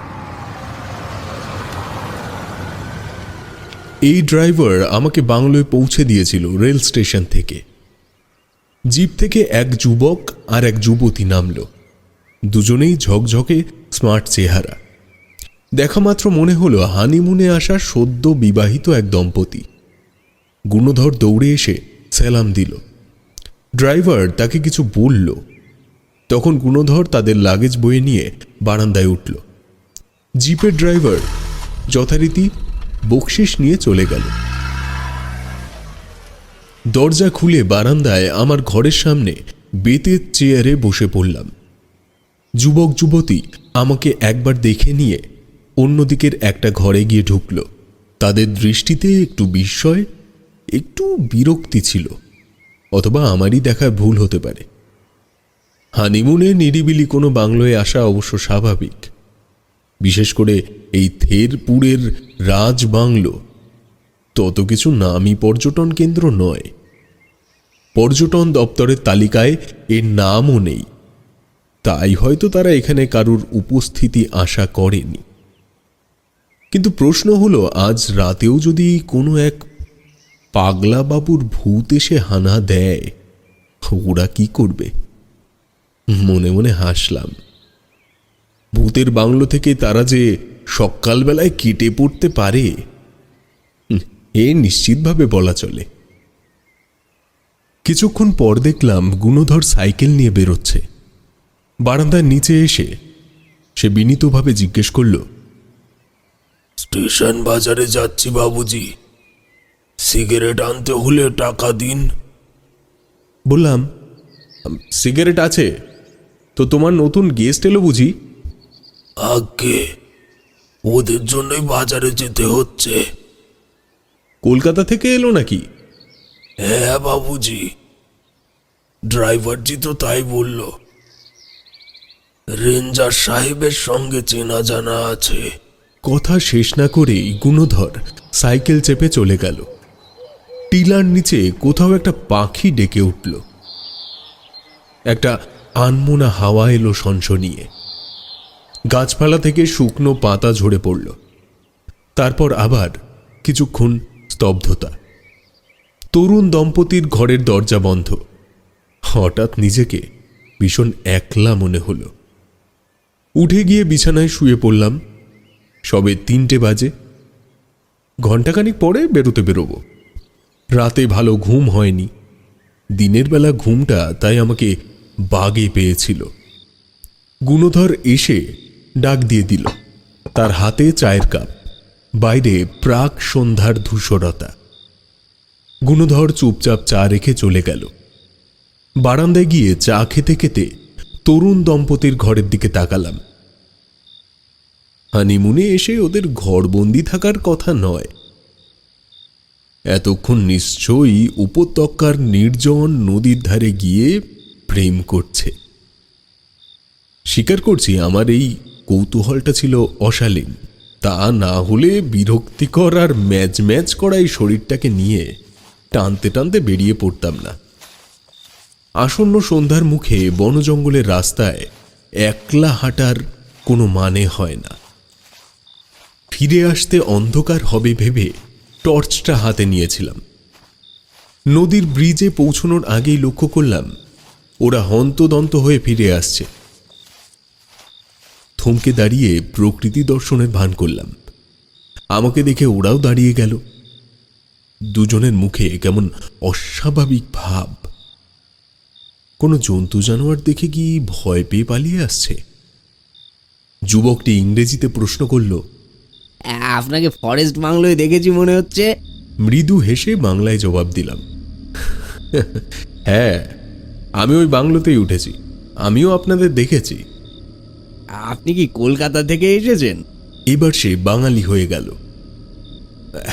এই ড্রাইভার আমাকে বাংলোয় পৌঁছে দিয়েছিল রেল স্টেশন থেকে। জিপ থেকে এক যুবক আর এক যুবতী নামল। দুজনেই ঝকঝকে স্মার্ট চেহারা। দেখা মাত্র মনে হলো হানিমুনে আসা সদ্য বিবাহিত এক দম্পতি। গুণধর দৌড়ে এসে সালাম দিল। ড্রাইভার তাকে কিছু বলল। তখন গুণধর তাদের লাগেজ বয়ে নিয়ে বারান্দায় উঠল। জিপের ড্রাইভার যথারীতি বকশিস নিয়ে চলে গেল। দরজা খুলে বারান্দায় আমার ঘরের সামনে বেতের চেয়ারে বসে পড়লাম। যুবক যুবতী আমাকে একবার দেখে নিয়ে অন্যদিকের একটা ঘরে গিয়ে ঢুকল। তাদের দৃষ্টিতে একটু বিস্ময়, একটু বিরক্তি ছিল, অথবা আমারই দেখা ভুল হতে পারে। হানিমুনে নিরিবিলি কোনো বাংলোয় আসা অবশ্য স্বাভাবিক, বিশেষ করে এই থেরপুরের রাজবাংলো তত কিছু নামী পর্যটন কেন্দ্র নয়। পর্যটন দপ্তরের তালিকায় এর নামও নেই, তাই হয়তো তারা এখানে কারুর উপস্থিতি আশা করেনি। কিন্তু প্রশ্ন হলো, আজ রাতেও যদি কোনো এক পাগলা বাবুর ভূত এসে হানা দেয়, ওরা কি করবে? মনে মনে হাসলাম। ভূতের বাংলো থেকে তারা যে সকালবেলায় কেটে পড়তে পারে এ নিশ্চিতভাবে বলা চলে। কিছুক্ষণ পর দেখলাম গুণধর সাইকেল নিয়ে বেরোচ্ছে। বারান্দার নিচে এসে সে বিনীতভাবে জিজ্ঞেস করল, স্টেশন বাজারে যাচ্ছি বাবুজি, সিগারেট আনতে হলে টাকা দিন। বললাম, সিগারেট আছে তো তোমার নতুন গেস্ট এলো বুঝি? আগে ওদের জন্যই বাজারে যেতে হচ্ছে। কলকাতা থেকে এলো নাকি? হ্যাঁ বাবুজি, ড্রাইভারজি তো তাই বলল। রেঞ্জার সাহেবের সঙ্গে চেনা জানা আছে। কথা শেষ না করেই গুণধর সাইকেল চেপে চলে গেল। টিলার নিচে কোথাও একটা পাখি ডেকে উঠল। একটা আনমোনা হাওয়া এলো সনসনিয়ে। গাছপালা থেকে শুকনো পাতা ঝরে পড়ল। তারপর আবার কিছুক্ষণ স্তব্ধতা। তরুণ দম্পতির ঘরের দরজা বন্ধ। হঠাৎ নিজেকে ভীষণ একলা মনে হলো। উঠে গিয়ে বিছানায় শুয়ে পড়লাম। সবে 3টে বাজে। ঘণ্টাখানিক পরে বেরোতে বেরোবো। রাতে ভালো ঘুম হয়নি। দিনের বেলা ঘুমটা তাই আমাকে বাগে পেয়েছিল। গুণধর এসে ডাক দিয়ে দিল। তার হাতে চায়ের কাপ, বাইরে প্রাক সন্ধ্যার ধূসরতা। গুণধর চুপচাপ চা রেখে চলে গেল। বারান্দায় গিয়ে চা খেতে খেতে তরুণ দম্পতির ঘরের দিকে তাকালাম। হানিমুনে এসে ওদের ঘরবন্দি থাকার কথা নয়। এতক্ষণ নিশ্চয়ই উপত্যকার নির্জন নদীর ধারে গিয়ে প্রেম করছে। স্বীকার করছি, আমার এই কৌতূহলটা ছিল অশালীন। তা না হলে বিরক্তিকর আর ম্যাচ ম্যাচ করা এই শরীরটাকে নিয়ে টানতে টানতে বেরিয়ে পড়তাম না। আসন্ন সন্ধ্যার মুখে বনজঙ্গলের রাস্তায় একলা হাঁটার কোনো মানে হয় না। ফিরে আসতে অন্ধকার হবে ভেবে টর্চটা হাতে নিয়েছিলাম। নদীর ব্রিজে পৌঁছানোর আগেই লক্ষ্য করলাম ওরা হন্তদন্ত হয়ে ফিরে আসছে। থমকে দাঁড়িয়ে প্রকৃতি দর্শনের ভান করলাম। আমাকে দেখে ওরাও দাঁড়িয়ে গেল। দুজনের মুখে কেমন অস্বাভাবিক ভাব। কোনো জন্তু জানোয়ার দেখে কি ভয় পেয়ে পালিয়ে আসছে? যুবকটি ইংরেজিতে প্রশ্ন করল, আপনাকে ফরেস্ট বাংলোয় দেখেছি মনে হচ্ছে। মৃদু হেসে বাংলায় জবাব দিলাম, হ্যাঁ, আমি ওই বাংলোতেই উঠেছি। আমিও আপনাদের দেখেছি। আপনি কি কলকাতা থেকে এসেছেন? এবার সে বাঙালি হয়ে গেল।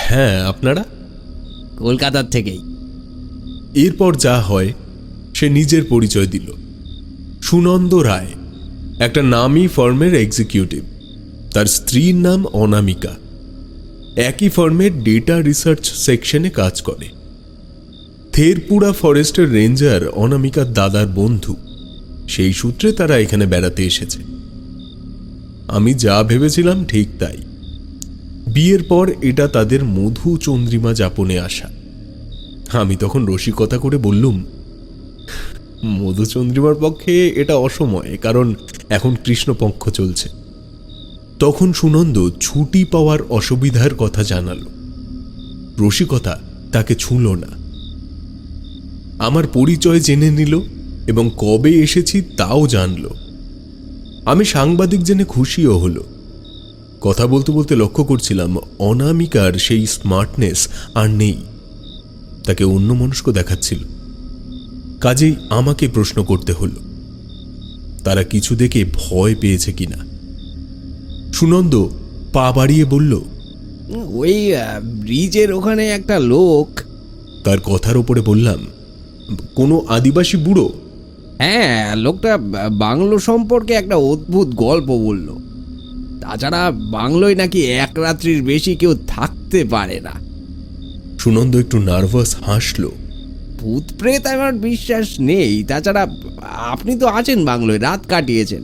হ্যাঁ, আপনারা? কলকাতার থেকেই। এরপর যা হয় সে নিজের পরিচয় দিল। সুনন্দ রায় একটা নামী ফার্মের এক্সিকিউটিভ। তার স্ত্রীর নাম অনামিকা। একই ফার্মের ডেটা রিসার্চ সেকশনে কাজ করে। থেরপুরা ফরেস্টের রেঞ্জার অনামিকার দাদার বন্ধু। সেই সূত্রে তারা এখানে বেড়াতে এসেছে। আমি যা ভেবেছিলাম ঠিক তাই। বিয়ের পর এটা তাদের মধু চন্দ্রিমা যাপনে আসা। আমি তখন রসিকতা করে বললুম, মধুচন্দ্রিমার পক্ষে এটা অসময়, কারণ এখন কৃষ্ণপক্ষ চলছে। তখন সুনন্দ ছুটি পাওয়ার অসুবিধার কথা জানালো। রসিকতা তাকে ছুঁল না। আমার পরিচয় জেনে নিল এবং কবে এসেছি তাও জানল। আমি সাংবাদিক জেনে খুশিও হলো। কথা বলতে বলতে লক্ষ্য করছিলাম অনামিকার সেই স্মার্টনেস আর নেই। তাকে অন্যমনস্ক দেখাচ্ছিল। কাজেই আমাকে প্রশ্ন করতে হলো তারা কিছু দেখে ভয় পেয়েছে কিনা। সুনন্দ পা বাড়িয়ে বলল, ওই ব্রিজের ওখানে একটা লোক। তার কথার ওপরে বললাম, কোনো আদিবাসী বুড়ো? হ্যাঁ, লোকটা বাংলো সম্পর্কে একটা অদ্ভুত গল্প বলল। তাছাড়া বাংলোয় নাকি এক রাত্রির বেশি কেউ থাকতে পারে না। সুনন্দ একটু নার্ভাস হাসল। ভূত প্রেত আমার বিশ্বাস নেই। তাছাড়া আপনি তো আছেন বাংলোয়, রাত কাটিয়েছেন।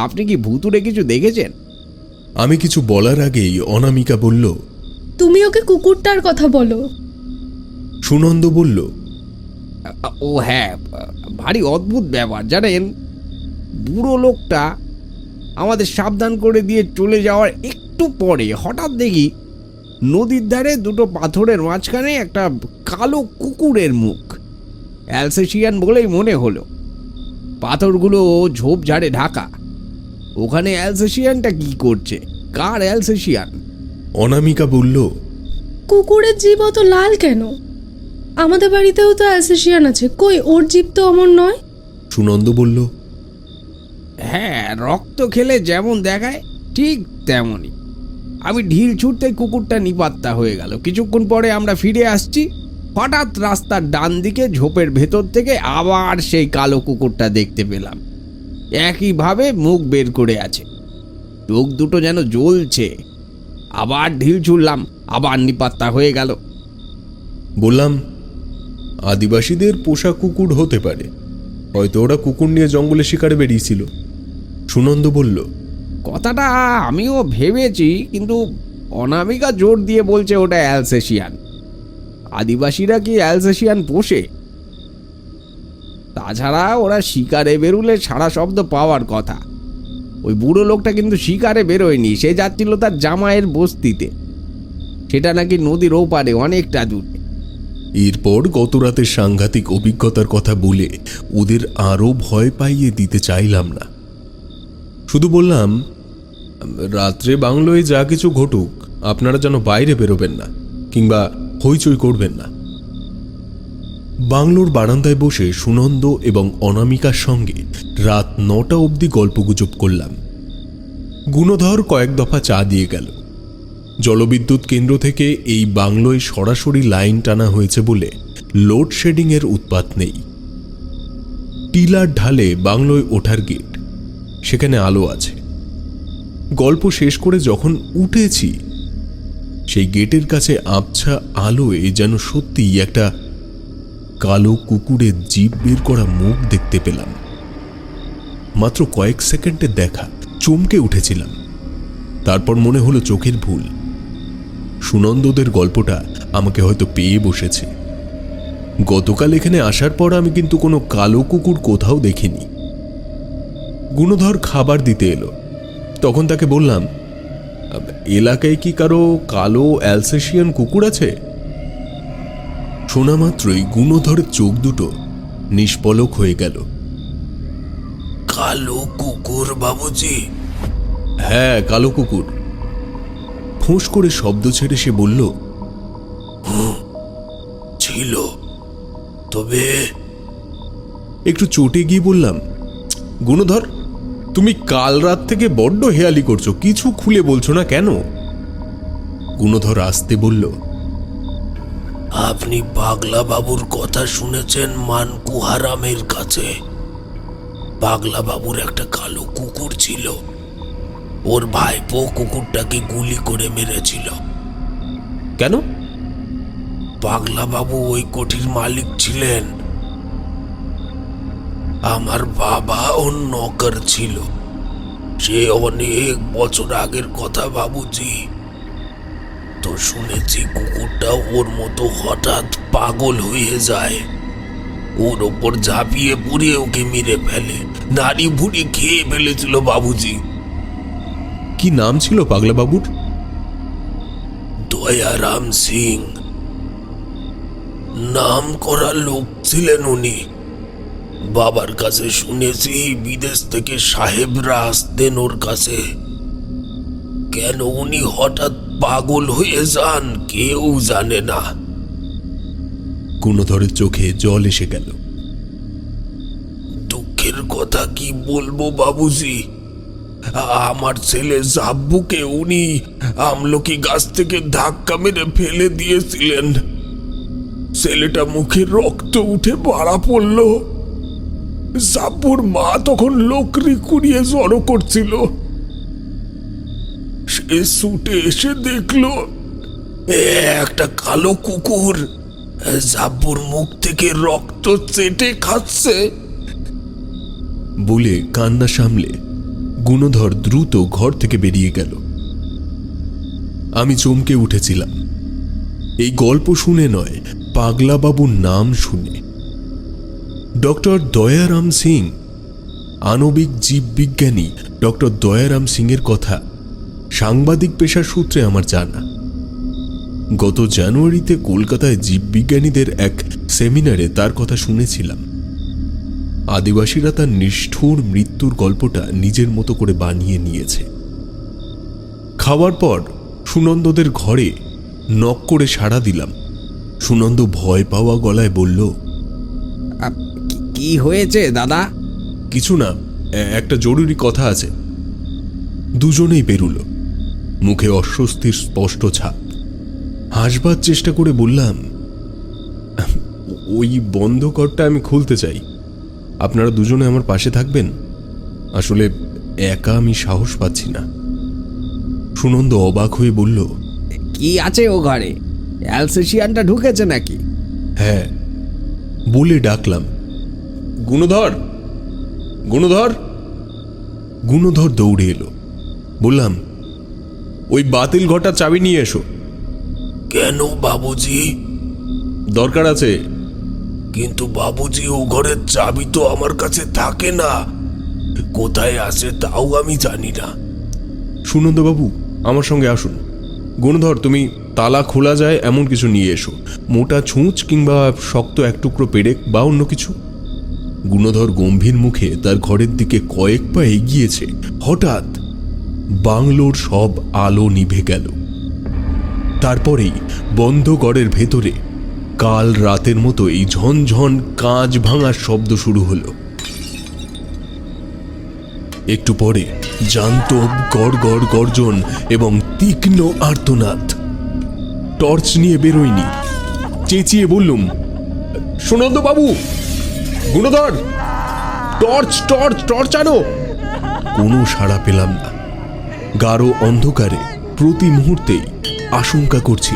আপনি কি ভূতুরে কিছু দেখেছেন? আমি কিছু বলার আগেই অনামিকা বলল, তুমি ওকে কুকুরটার কথা বলো। সুনন্দ বলল, ও হ্যাঁ, ভারী অদ্ভুত ব্যাপার জানেন। বুড়ো লোকটা আমাদের সাবধান করে দিয়ে চলে যাওয়ার একটু পরে হঠাৎ দেখি নদীর ধারে দুটো পাথরের মাঝখানে একটা কালো কুকুরের মুখ। অ্যালসেশিয়ান বলেই মনে হলো। পাথরগুলো ঝোপঝাড়ে ঢাকা। ওখানে অ্যালসেশিয়ানটা কি করছে? কার অ্যালসেশিয়ান? অনামিকা বলল, কুকুরের জীব অত লাল কেন? আমাদের বাড়িতেও তো অ্যালসেশিয়ান আছে, কই ওর জীব তো অমন নয়। সুনন্দ বলল, হ্যাঁ, রক্ত খেলে যেমন দেখায় ঠিক তেমনই। আমি ঢিল ছুটতে কুকুরটা নিপাত্তা হয়ে গেল। কিছুক্ষণ পরে আমরা ফিরে আসছি। হঠাৎ রাস্তার ডান দিকে ঝোপের ভেতর থেকে আবার সেই কালো কুকুরটা দেখতে পেলাম। একইভাবে মুখ বের করে আছে, চোখ দুটো যেন জ্বলছে। আবার ঢিল ছুড়লাম, আবার নিপাত্তা হয়ে গেল। বললাম, আদিবাসীদের পোষা কুকুর হতে পারে, হয়তো ওরা কুকুর নিয়ে জঙ্গলে শিকারে বেরিয়েছিল। সুনন্দ বলল, কথাটা আমিও ভেবেছি, কিন্তু অনামিকা জোর দিয়ে বলছে ওটা অ্যালসেশিয়ান। আদিবাসীরা কি অ্যালসেশিয়ান পোষে? তাছাড়া ওরা শিকারে বেরুলে সারা শব্দ পাওয়ার কথা। ওই বুড়ো লোকটা কিন্তু শিকারে বেরোয়নি, সে যাচ্ছিল তার জামাইয়ের বস্তিতে। সেটা নাকি নদীর ওপারে অনেকটা দূরে। এরপর গত রাতের সাংঘাতিক অভিজ্ঞতার কথা বলে ওদের আরও ভয় পাইয়ে দিতে চাইলাম না। শুধু বললাম, রাত্রে বাংলোয় যা কিছু ঘটুক আপনারা যেন বাইরে বেরোবেন না কিংবা হইচই করবেন না। বাংলোর বারান্দায় বসে সুনন্দ এবং অনামিকার সঙ্গে রাত 9টা অবধি গল্পগুজব করলাম। গুণধর কয়েক দফা চা দিয়ে গেল। জলবিদ্যুৎ কেন্দ্র থেকে এই বাংলোয় সরাসরি লাইন টানা হয়েছে বলে লোডশেডিংয়ের উৎপাত নেই। টিলার ঢালে বাংলোয় ওঠার গেট, সেখানে আলো আছে। গল্প শেষ করে যখন উঠেছি, সেই গেটের কাছে আবছা আলোয় যেন সত্যিই একটা কালো কুকুরের জিভ বের করা মুখ দেখতে পেলাম। মাত্র কয়েক সেকেন্ডের দেখা, চমকে উঠেছিলাম। তারপর মনে হলো চোখের ভুল। সুনন্দদের গল্পটা আমাকে হয়তো পেয়ে বসেছে। গতকাল এখানে আসার পর আমি কিন্তু কোনো কালো কুকুর কোথাও দেখিনি। গুণধর খাবার দিতে এলো, তখন তাকে বললাম, এলাকায় কি কারো কালো অ্যালসেশিয়ান কুকুর আছে? শোনা মাত্রই গুণধরের চোখ দুটো নিষ্পলক হয়ে গেল। কালো কুকুর বাবুজি? হ্যাঁ, কালো কুকুর। ফোঁস করে শব্দ ছেড়ে সে বলল, ছিল, তবে একটু চটে গিয়ে বললাম, গুণধর, তুমি কাল রাত থেকে বড্ড হেয়ালি করছো, কিছু খুলে বলছো না কেন? গুণধর আসতে বলল, আপনি পাগলা বাবুর কথা শুনেছেন মানকু হারামের কাছে? পাগলা বাবুর একটা কালো কুকুর ছিল, ওর ভাইপো কুকুরটাকে গুলি করে মেরেছিল। কেন? পাগলা বাবু ওই কোঠির মালিক ছিলেন। আমার বাবা ওর নকর ছিল। সে অনেক বছর আগের কথা বাবুজি। তো শুনেছি কুকুরটা ওর মতো হঠাৎ পাগল হয়ে যায়, ওর ওপর ঝাঁপিয়ে পড়ে ওকে মেরে ফেলে, নাড়ি ভুড়ি খেয়ে ফেলেছিল বাবুজি। কি নাম ছিল পাগলা বাবুর? দয়ারাম সিং নাম করা লোক ছিলেন উনি। বাবার কাছে শুনেছি বিদেশ থেকে সাহেবরা আসতেন ওর কাছে। কেন উনি হঠাৎ পাগল হয়ে যান কেউ জানে না। গুণধরের চোখে জল এসে গেল। দুঃখের কথা কি বলবো বাবুজি, আমার ছেলে জাব্বুকে উনি আমলকি গাছ থেকে ধাক্কা মেরে ফেলে দিয়েছিলেন। ছেলেটা মুখে রক্ত উঠে মারা পড়ল। জাব্বুর মা তখন লোকরি কুড়িয়ে জড়ো করছিল। সে ছুটে এসে দেখলো একটা কালো কুকুর জাব্বুর মুখ থেকে রক্ত চেটে খাচ্ছে। বলে কান্না সামলে গুণধর দ্রুত ঘর থেকে বেরিয়ে গেল। আমি চমকে উঠেছিলাম, এই গল্প শুনে নয়, পাগলা বাবুর নাম শুনে। ডক্টর দয়ারাম সিং, আণবিক জীববিজ্ঞানী ডক্টর দয়ারাম সিংয়ের কথা সাংবাদিক পেশার সূত্রে আমার জানা। গত জানুয়ারিতে কলকাতায় জীববিজ্ঞানীদের এক সেমিনারে তার কথা শুনেছিলাম। আদিবাসীরা তার নিষ্ঠুর মৃত্যুর গল্পটা নিজের মতো করে বানিয়ে নিয়েছে। খাওয়ার পর সুনন্দদের ঘরে নক করে সাড়া দিলাম। সুনন্দ ভয় পাওয়া গলায় বলল, কি হয়েছে দাদা? কিছু না, একটা জরুরি কথা আছে। দুজনেই বেরুল, মুখে অস্বস্তির স্পষ্ট ছাপ। হাসবার চেষ্টা করে বললাম, ওই বন্ধ ঘরটা আমি খুলতে চাই, আপনারা দুজনে আমার পাশে থাকবেন? আসলে একা আমি সাহস পাচ্ছি না। সুনন্দ অবাক হয়ে বলল, কি আছে ও ঘরে? অ্যালসেশিয়ানটা ঢুকেছে নাকি? হ্যাঁ। বলে ডাকলাম, গুণধর, গুণধর। গুণধর দৌড়ে এলো। বললাম, ওই বাতিল ঘরটার চাবি নিয়ে এসো। কেন বাবুজি? দরকার আছে। কিন্তু বাবুজি ও ঘরের চাবি তো আমার কাছে থাকে না, কোথায় আছে তাও আমি জানি না। সুনন্দবাবু, আমার সঙ্গে আসুন। গুণধর, তুমি তালা খোলা যায় এমন কিছু নিয়ে এসো, মোটা ছুঁচ কিংবা শক্ত এক টুকরো পেরেক বা অন্য কিছু। গুণধর গম্ভীর মুখে তার ঘরের দিকে কয়েক পা এগিয়েছে। হঠাৎ বাংলোর সব আলো নিভে গেল। তারপরেই বন্ধ ঘরের ভেতরে কাল রাতের মতো এই ঝনঝন কাঁচ ভাঙার শব্দ শুরু হলো। একটু পরে জান্তব গড় গড় গর্জন এবং তীক্ষ্ণ আর্তনাদ। টর্চ নিয়ে বেরোয়নি, চেঁচিয়ে বললুম, সুনন্দ বাবু, গুণধর, টর্চ টর্চ টর্চ আনো। কোনো সাড়া পেলাম না। গাঢ় অন্ধকারে প্রতি মুহূর্তেই আশঙ্কা করছি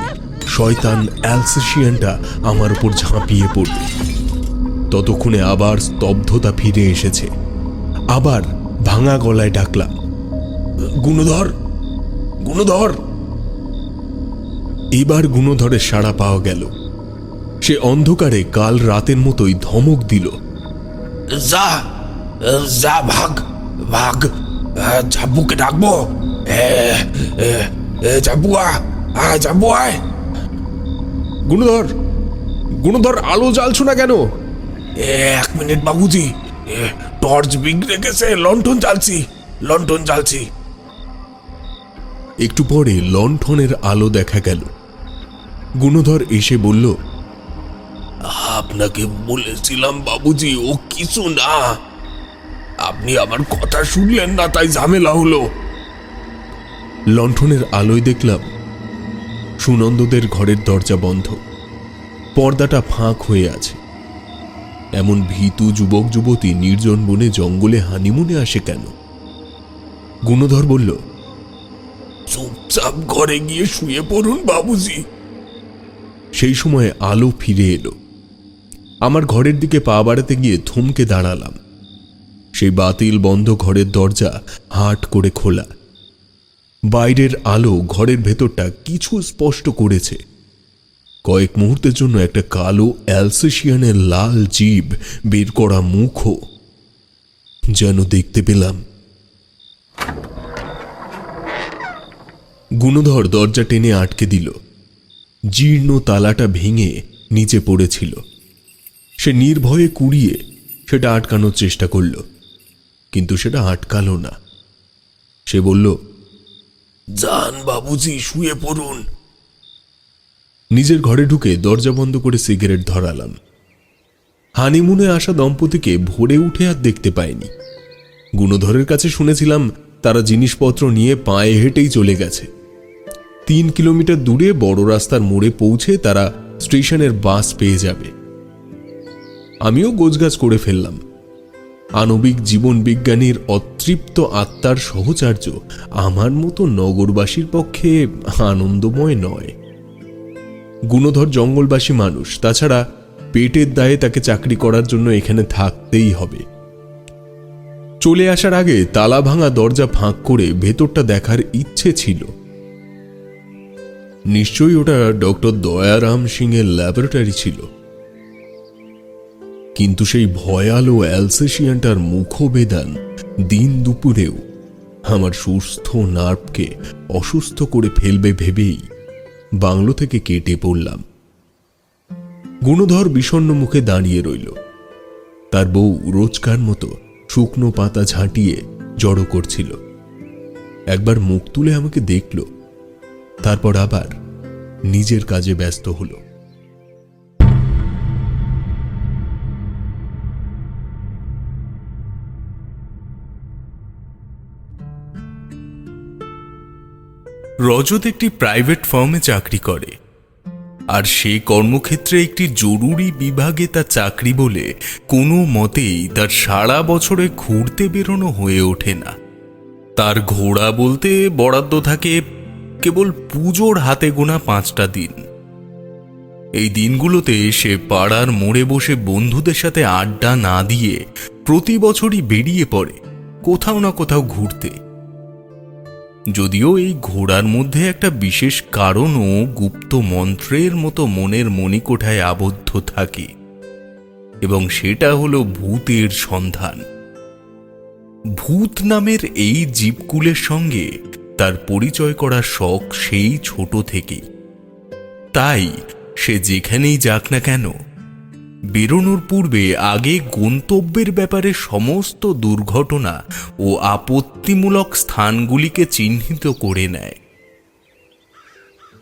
শয়তান অ্যালসেশিয়ানটা আমার উপর ঝাঁপিয়ে পড়বে। ততক্ষণে আবার স্তব্ধতা ফিরে এসেছে। আবার ভাঙা গলায় ডাকলাম, গুণধর, গুণধর। এবার গুণধরের সাড়া পাওয়া গেল। সে অন্ধকারে কাল রাতের মতোই ধমক দিল, যা যা, ভাগ ভাগ, জাব্বুকে ডাকবো। জাব্বু আয়, জাব্বু আয়। গুণধর, গুণধর, আলো জ্বালছো না কেন? 1 মিনিট বাবুজি, টর্চ বিগড়ে গেছে, লণ্ঠন জ্বালছি, লণ্ঠন জ্বালছি। একটু পরে লণ্ঠনের আলো দেখা গেল। গুণধর এসে বলল, আপনাকে বলেছিলাম বাবুজি, ও কিছু না। আপনি আমার কথা শুনলেন না, তাই ঝামেলা হলো। লণ্ঠনের আলোয় দেখলাম সুনন্দদের ঘরের দরজা বন্ধ, পর্দাটা ফাঁক হয়ে আছে। এমন ভীতু যুবক যুবতী নির্জন বনে জঙ্গলে হানিমুনে আসে কেন? গুণধর বলল, চুপচাপ ঘরে গিয়ে শুয়ে পড়ুন বাবুজি। সেই সময় আলো ফিরে এলো। আমার ঘরের দিকে পা বাড়াতে গিয়ে থমকে দাঁড়ালাম। সেই বাতিল বন্ধ ঘরের দরজা হাট করে খোলা। বাইরের আলো ঘরের ভেতরটা কিছু স্পষ্ট করেছে। কয়েক মুহূর্তের জন্য একটা কালো অ্যালসেশিয়ানের লাল জিভ বের করা মুখও যেন দেখতে পেলাম। গুণধর দরজা টেনে আটকে দিল। জীর্ণ তালাটা ভেঙে নিচে পড়েছিল। সে নির্ভয়ে কুড়িয়ে সেটা আটকানোর চেষ্টা করল, কিন্তু সেটা আটকালো না। সে বলল, যান বাবুজি, শুয়ে পড়ুন। নিজের ঘরে ঢুকে দরজা বন্ধ করে সিগারেট ধরালাম। হানিমুনে আসা দম্পতিকে ভোরে উঠে আর দেখতে পাইনি। গুণধরের কাছে শুনেছিলাম তারা জিনিসপত্র নিয়ে পায়ে হেঁটেই চলে গেছে। 3 কিলোমিটার দূরে বড় রাস্তার মোড়ে পৌঁছে তারা স্টেশনের বাস পেয়ে যাবে। আমিও গোছগাছ করে ফেললাম। আণবিক জীবন বিজ্ঞানীর অতৃপ্ত আত্মার সহচার্য আমার মতো নগরবাসীর পক্ষে আনন্দময় নয়। গুণধর জঙ্গলবাসী মানুষ, তাছাড়া পেটের দায়ে তাকে চাকরি করার জন্য এখানে থাকতেই হবে। চলে আসার আগে তালা ভাঙা দরজা ফাঁক করে ভেতরটা দেখার ইচ্ছে ছিল। নিশ্চয়ই ওটা ডক্টর দয়ারাম সিং এর ল্যাবরেটরি ছিল, কিন্তু সেই ভয়ালো অ্যালসেশিয়ানটার মুখবেদান দিন দুপুরেও আমার সুস্থ নার্ভকে অসুস্থ করে ফেলবে ভেবেই বাংলো থেকে কেটে পড়লাম। গুণধর বিষণ্ণ মুখে দাঁড়িয়ে রইল। তার বউ রোজকার মতো শুকনো পাতা ঝাঁটিয়ে জড়ো করছিল। একবার মুখ তুলে আমাকে দেখল, তারপর আবার নিজের কাজে ব্যস্ত হলো। রজত একটি প্রাইভেট ফার্মে চাকরি করে, আর সেই কর্মক্ষেত্রে একটি জরুরি বিভাগে তার চাকরি বলে কোনো মতেই তার সারা বছরে ঘুরতে বেরোনো হয়ে ওঠে না। তার ঘোড়া বলতে বরাদ্দ থাকে কেবল পুজোর হাতে গোনা 5টা দিন। এই দিনগুলোতে সে পাড়ার মোড়ে বসে বন্ধুদের সাথে আড্ডা না দিয়ে প্রতি বছরই বেরিয়ে পড়ে কোথাও না কোথাও ঘুরতে। যদিও এই ঘোড়ার মধ্যে একটা বিশেষ কারণও গুপ্ত মন্ত্রের মতো মনের মণিকোঠায় আবদ্ধ থাকে, এবং সেটা হলো ভূতের সন্ধান। ভূত নামের এই জীবকুলের সঙ্গে তার পরিচয় করার শখ সেই ছোট থেকেই। তাই সে যেখানেই যাক না কেন, বেরোনোর পূর্বে আগে গন্তব্যের ব্যাপারে সমস্ত দুর্ঘটনা ও আপত্তিমূলক স্থানগুলিকে চিহ্নিত করে নেয়।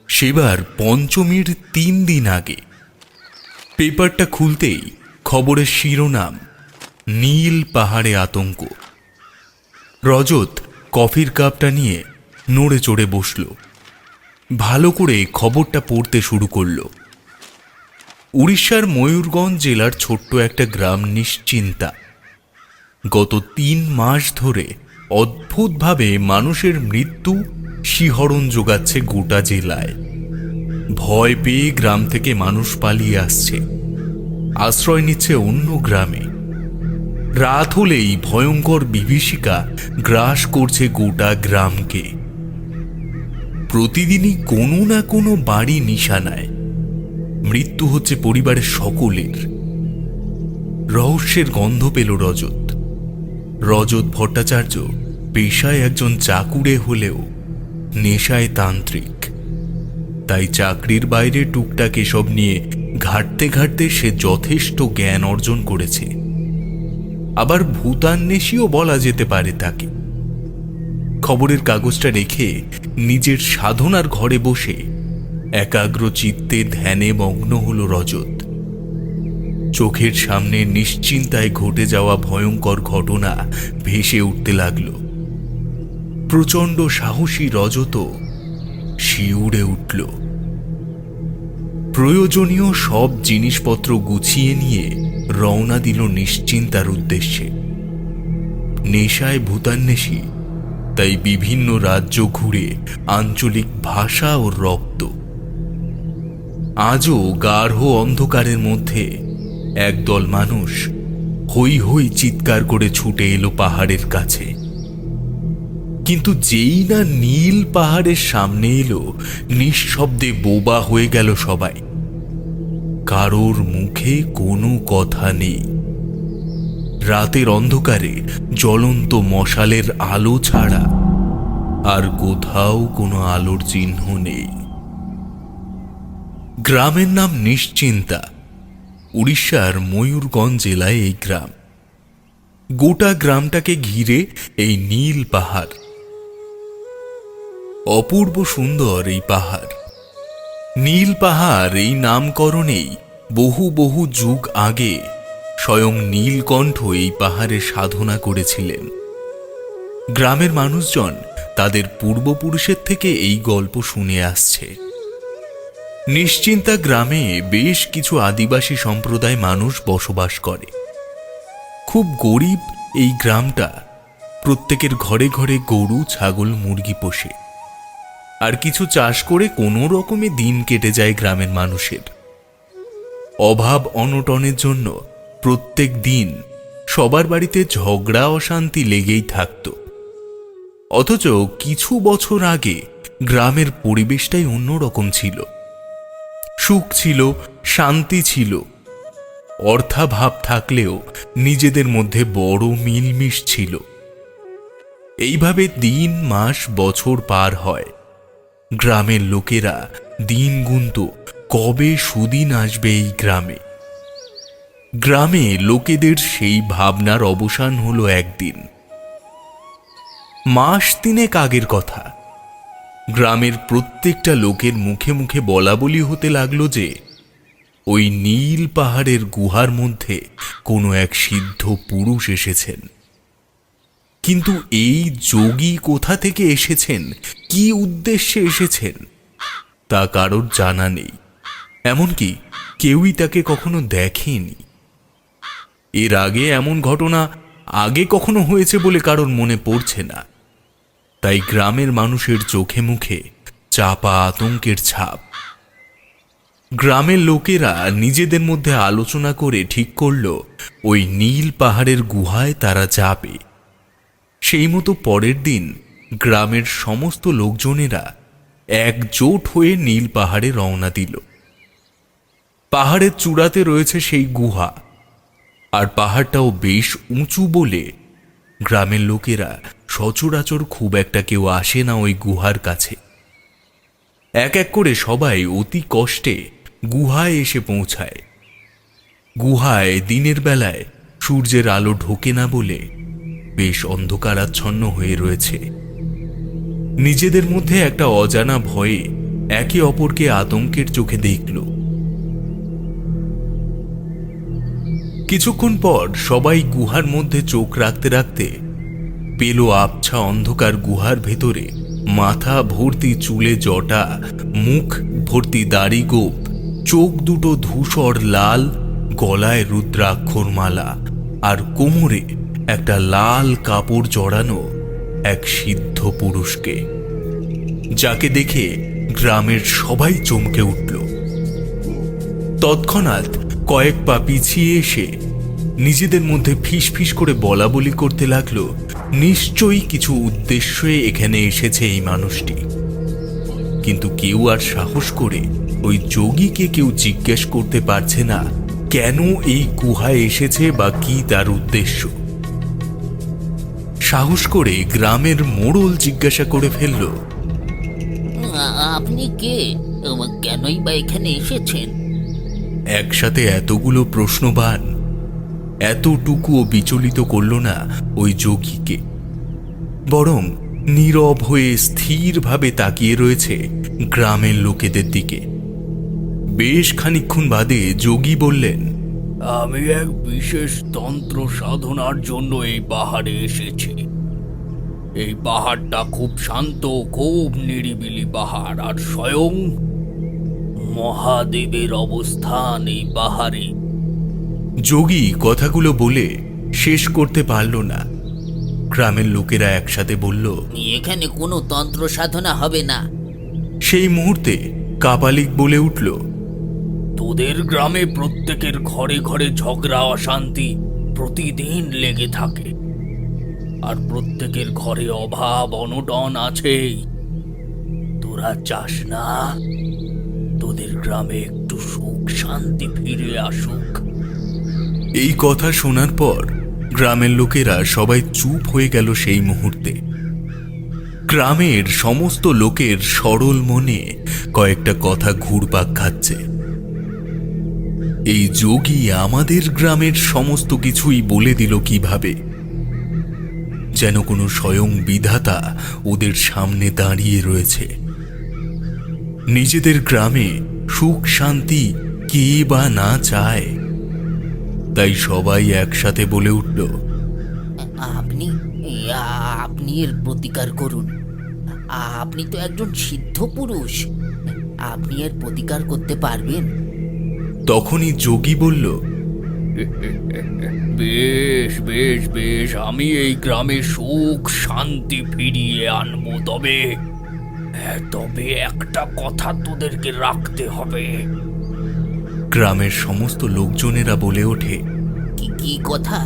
সেবার পঞ্চমীর 3 দিন আগে পেপারটা খুলতেই খবরের শিরোনাম, নীল পাহাড়ে আতঙ্ক। রজত কফির কাপটা নিয়ে নড়ে চড়ে বসল, ভালো করে খবরটা পড়তে শুরু করল। উড়িষ্যার ময়ূরগঞ্জ জেলার ছোট্ট একটা গ্রাম নিশ্চিন্তা গত 3 মাস ধরে অদ্ভুতভাবে মানুষের মৃত্যু শিহরণ যোগাচ্ছে গোটা জেলায়। ভয় পেয়ে গ্রাম থেকে মানুষ পালিয়ে আসছে, আশ্রয় নিচ্ছে অন্য গ্রামে। রাত হলেই ভয়ঙ্কর বিভীষিকা গ্রাস করছে গোটা গ্রামকে। প্রতিদিনই কোনো না কোনো বাড়ি নিশানায়। মৃত্যু হচ্ছে পরিবারের সকলের। রহস্যের গন্ধ পেল রজত। রজত ভট্টাচার্য পেশায় একজন চাকুরে হলেও নেশায় তান্ত্রিক। তাই চাকরির বাইরে টুকটাক এসব নিয়ে ঘাটতে ঘাটতে সে যথেষ্ট জ্ঞান অর্জন করেছে। আবার ভূতান্বেষীও বলা যেতে পারে তাকে। খবরের কাগজটা রেখে নিজের সাধনার ঘরে বসে একাগ্র চিত্তে ধ্যানে মগ্ন হল রজত। চোখের সামনে নিশ্চিন্তায় ঘটে যাওয়া ভয়ঙ্কর ঘটনা ভেসে উঠতে লাগল। প্রচণ্ড সাহসী রজত শিউরে উঠল। প্রয়োজনীয় সব জিনিসপত্র গুছিয়ে নিয়ে রওনা দিল নিশ্চিন্তার উদ্দেশ্যে। নেশায় ভূতান্বেষী, তাই বিভিন্ন রাজ্য ঘুরে আঞ্চলিক ভাষা ও রক্ত। আজও গাঢ় অন্ধকারের মধ্যে একদল মানুষ হই হই চিৎকার করে ছুটে এলো পাহাড়ের কাছে। কিন্তু যেই না নীল পাহাড়ের সামনে এলো, নিঃশব্দে বোবা হয়ে গেল সবাই। কারোর মুখে কোনো কথা নেই। রাতের অন্ধকারে জ্বলন্ত মশালের আলো ছাড়া আর কোথাও কোনো আলোর চিহ্ন নেই। গ্রামের নাম নিশ্চিন্তা। উড়িষ্যার ময়ূরগঞ্জ জেলায় এই গ্রাম। গোটা গ্রামটাকে ঘিরে এই নীল পাহাড়। অপূর্ব সুন্দর এই পাহাড়। নীল পাহাড় এই নামকরণেই বহু বহু যুগ আগে স্বয়ং নীলকণ্ঠ এই পাহাড়ে সাধনা করেছিলেন। গ্রামের মানুষজন তাদের পূর্বপুরুষের থেকে এই গল্প শুনে আসছে। নিশ্চিন্তা গ্রামে বেশ কিছু আদিবাসী সম্প্রদায় মানুষ বসবাস করে। খুব গরিব এই গ্রামটা। প্রত্যেকের ঘরে ঘরে গরু, ছাগল, মুরগি পোষে। আর কিছু চাষ করে কোনো রকমে দিন কেটে যায় গ্রামের মানুষের। অভাব অনটনের জন্য প্রত্যেক দিন সবার বাড়িতে ঝগড়া অশান্তি লেগেই থাকত। অথচ কিছু বছর আগে গ্রামের পরিবেশটাই অন্যরকম ছিল। সুখ ছিল, শান্তি ছিল। অর্থাভাব থাকলেও নিজেদের মধ্যে বড় মিলমিশ ছিল। এইভাবে দিন, মাস, বছর পার হয়। গ্রামের লোকেরা দিন গুনত কবে সুদিন আসবে এই গ্রামে। গ্রামে লোকেদের সেই ভাবনার অবসান হলো একদিন। মাস তিনেক আগের কথা। গ্রামের প্রত্যেকটা লোকের মুখে মুখে বলা বলি হতে লাগলো যে ওই নীল পাহাড়ের গুহার মধ্যে কোনো এক সিদ্ধ পুরুষ এসেছেন। কিন্তু এই যোগী কোথা থেকে এসেছেন, কি উদ্দেশ্যে এসেছেন, তা কারোর জানা নেই। এমনকি কেউই তাকে কখনো দেখেনি। এর আগে এমন ঘটনা আগে কখনো হয়েছে বলে কারোর মনে পড়ছে না। তাই গ্রামের মানুষের চোখে মুখে চাপা আতঙ্কের ছাপ। গ্রামের লোকেরা নিজেদের মধ্যে আলোচনা করে ঠিক করল ওই নীল পাহাড়ের গুহায় তারা যাবে। সেই মতো পরের দিন গ্রামের সমস্ত লোকজনেরা একজোট হয়ে নীল পাহাড়ে রওনা দিল। পাহাড়ের চূড়াতে রয়েছে সেই গুহা। আর পাহাড়টাও বেশ উঁচু বলে গ্রামের লোকেরা সচরাচর খুব একটা কেউ আসে না ওই গুহার কাছে। এক এক করে সবাই অতি কষ্টে গুহায় এসে পৌঁছায়। গুহায় দিনের বেলায় সূর্যের আলো ঢোকে না বলে বেশ অন্ধকারাচ্ছন্ন হয়ে রয়েছে। নিজেদের মধ্যে একটা অজানা ভয়ে একে অপরকে আতঙ্কের চোখে দেখল। কিছুক্ষণ পর সবাই গুহার মধ্যে চোখ রাখতে রাখতে পেল আবছা অন্ধকার গুহার ভেতরে মাথা ভর্তি চুলে জটা, মুখ ভর্তি দাড়ি গোপ, চোখ দুটো ধূসর লাল, গলায় রুদ্রাক্ষর মালা আর কোমরে একটা লাল কাপড় জড়ানো এক সিদ্ধ পুরুষকে, যাকে দেখে গ্রামের সবাই চমকে উঠল। তৎক্ষণাৎ কয়েক পা পিছিয়ে এসে নিজেদের মধ্যে ফিস ফিস করে বলা বলি করতে লাগলো, নিশ্চয়ই কিছু উদ্দেশ্যে এখানে এসেছে এই মানুষটি। কিন্তু কেউ আর সাহস করে ওই যোগীকে কেউ জিজ্ঞেস করতে পারছে না কেন এই গুহায় এসেছে বা কি তার উদ্দেশ্য। সাহস করে গ্রামের মোড়ল জিজ্ঞাসা করে ফেলল, আপনি কে, কেনই বা এখানে এসেছেন? একসাথে এতগুলো প্রশ্নবান এতটুকুও বিচলিত করল না ওই যোগীকে। বরং নীরব হয়ে স্থিরভাবে তাকিয়ে রয়েছে গ্রামের লোকেদের দিকে। বেশ খানিকক্ষণ বাদে যোগী বললেন, আমি এক বিশেষ তন্ত্র সাধনার জন্য এই পাহাড়ে এসেছি। এই পাহাড়টা খুব শান্ত, খুব নিরিবিলি পাহাড়, আর স্বয়ং মহাদেবের অবস্থান এই পাহাড়ে। যোগী কথাগুলো বলে শেষ করতে পারল না। গ্রামের লোকেরা একসাথে বলল, এখানে কোনো তন্ত্র সাধনা হবে না। সেই মুহূর্তে কাপালিক বলে উঠল, তোদের গ্রামে প্রত্যেকের ঘরে ঘরে ঝগড়া অশান্তি প্রতিদিন লেগে থাকে, আর প্রত্যেকের ঘরে অভাব অনটন আছেই। তোরা চাস না তোদের গ্রামে একটু সুখ শান্তি ফিরে আসুক? এই কথা শোনার পর গ্রামের লোকেরা সবাই চুপ হয়ে গেল। সেই মুহূর্তে গ্রামের সমস্ত লোকের সরল মনে কয়েকটা কথা ঘুরপাক খাচ্ছে। এই যোগী আমাদের গ্রামের সমস্ত কিছুই বলে দিল কিভাবে, যেন কোনো স্বয়ং বিধাতা ওদের সামনে দাঁড়িয়ে রয়েছে। নিজেদের গ্রামে সুখ শান্তি কে বা না চায়, তাই সবাই একসাথে বলে উঠল, আপনি আপনি এর প্রতিকার করুন। আপনি তো একজন সিদ্ধ পুরুষ, আপনি এর প্রতিকার করতে পারবেন। তখনই যোগী বলল, বেশ বেশ বেশ, আমি এই গ্রামে সুখ শান্তি ফিরিয়ে আনবো। তবে একটা কথা তোদেরকে রাখতে হবে। গ্রামের সমস্ত লোকজনেরা বলে ওঠে। কি কথা?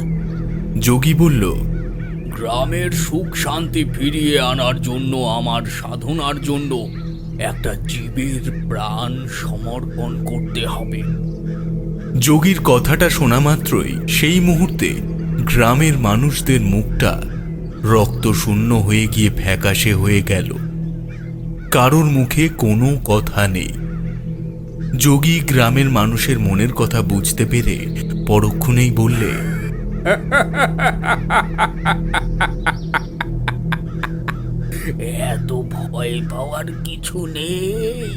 যোগী বলল, গ্রামের সুখ শান্তি ফিরিয়ে আনার জন্য, আমার সাধনার জন্য একটা জীবের প্রাণ সমর্পণ করতে হবে। যোগীর কথাটা শোনা মাত্রই সেই মুহূর্তে গ্রামের মানুষদের মুখটা রক্তশূন্য হয়ে গিয়ে ফ্যাকাশে হয়ে গেল। কারোর মুখে কোনো কথা নেই। যোগী গ্রামের মানুষের মনের কথা বুঝতে পেরে পরক্ষণেই বললে, এত ভয় পাওয়ার কিছু নেই।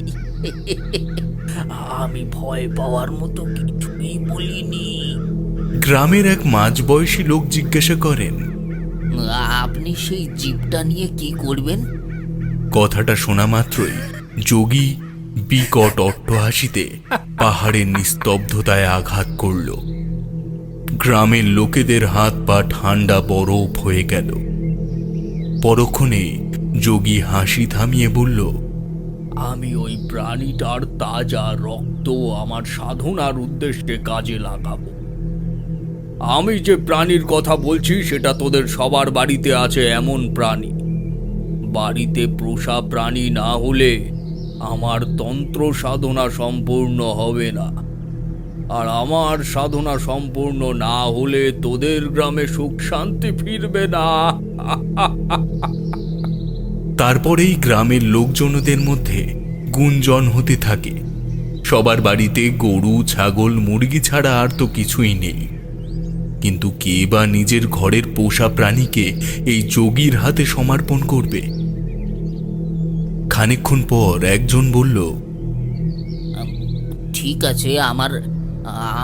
আমি ভয় পাওয়ার মতো কিছুই বলিনি। গ্রামের এক মাঝবয়সী লোক জিজ্ঞাসা করেন, আপনি সেই জীবটা নিয়ে কি করবেন? কথাটা শোনা মাত্রই যোগী বিকট অট্টহাসিতে পাহাড়ের নিস্তব্ধতায় আঘাত করল। গ্রামের লোকেদের হাত পা ঠান্ডা বরফ হয়ে গেল। পরক্ষণে যোগী হাসি থামিয়ে বলল, আমি ওই প্রাণীটার তাজা রক্ত আমার সাধনার উদ্দেশ্যে কাজে লাগাবো। আমি যে প্রাণীর কথা বলছি সেটা তোদের সবার বাড়িতে আছে এমন প্রাণী। বাড়িতে পোষা প্রাণী না হলে আমার তন্ত্র সাধনা সম্পূর্ণ হবে না, আর আমার সাধনা সম্পূর্ণ না হলে তোদের গ্রামে সুখ শান্তি ফিরবে না। তারপরেই গ্রামের লোকজনদের মধ্যে গুঞ্জন হতে থাকে। সবার বাড়িতে গরু ছাগল মুরগি ছাড়া আর তো কিছুই নেই, কিন্তু কে বা নিজের ঘরের পোষা প্রাণীকে এই যোগীর হাতে সমর্পণ করবে? খানিকক্ষণ পর একজন বলল, ঠিক আছে,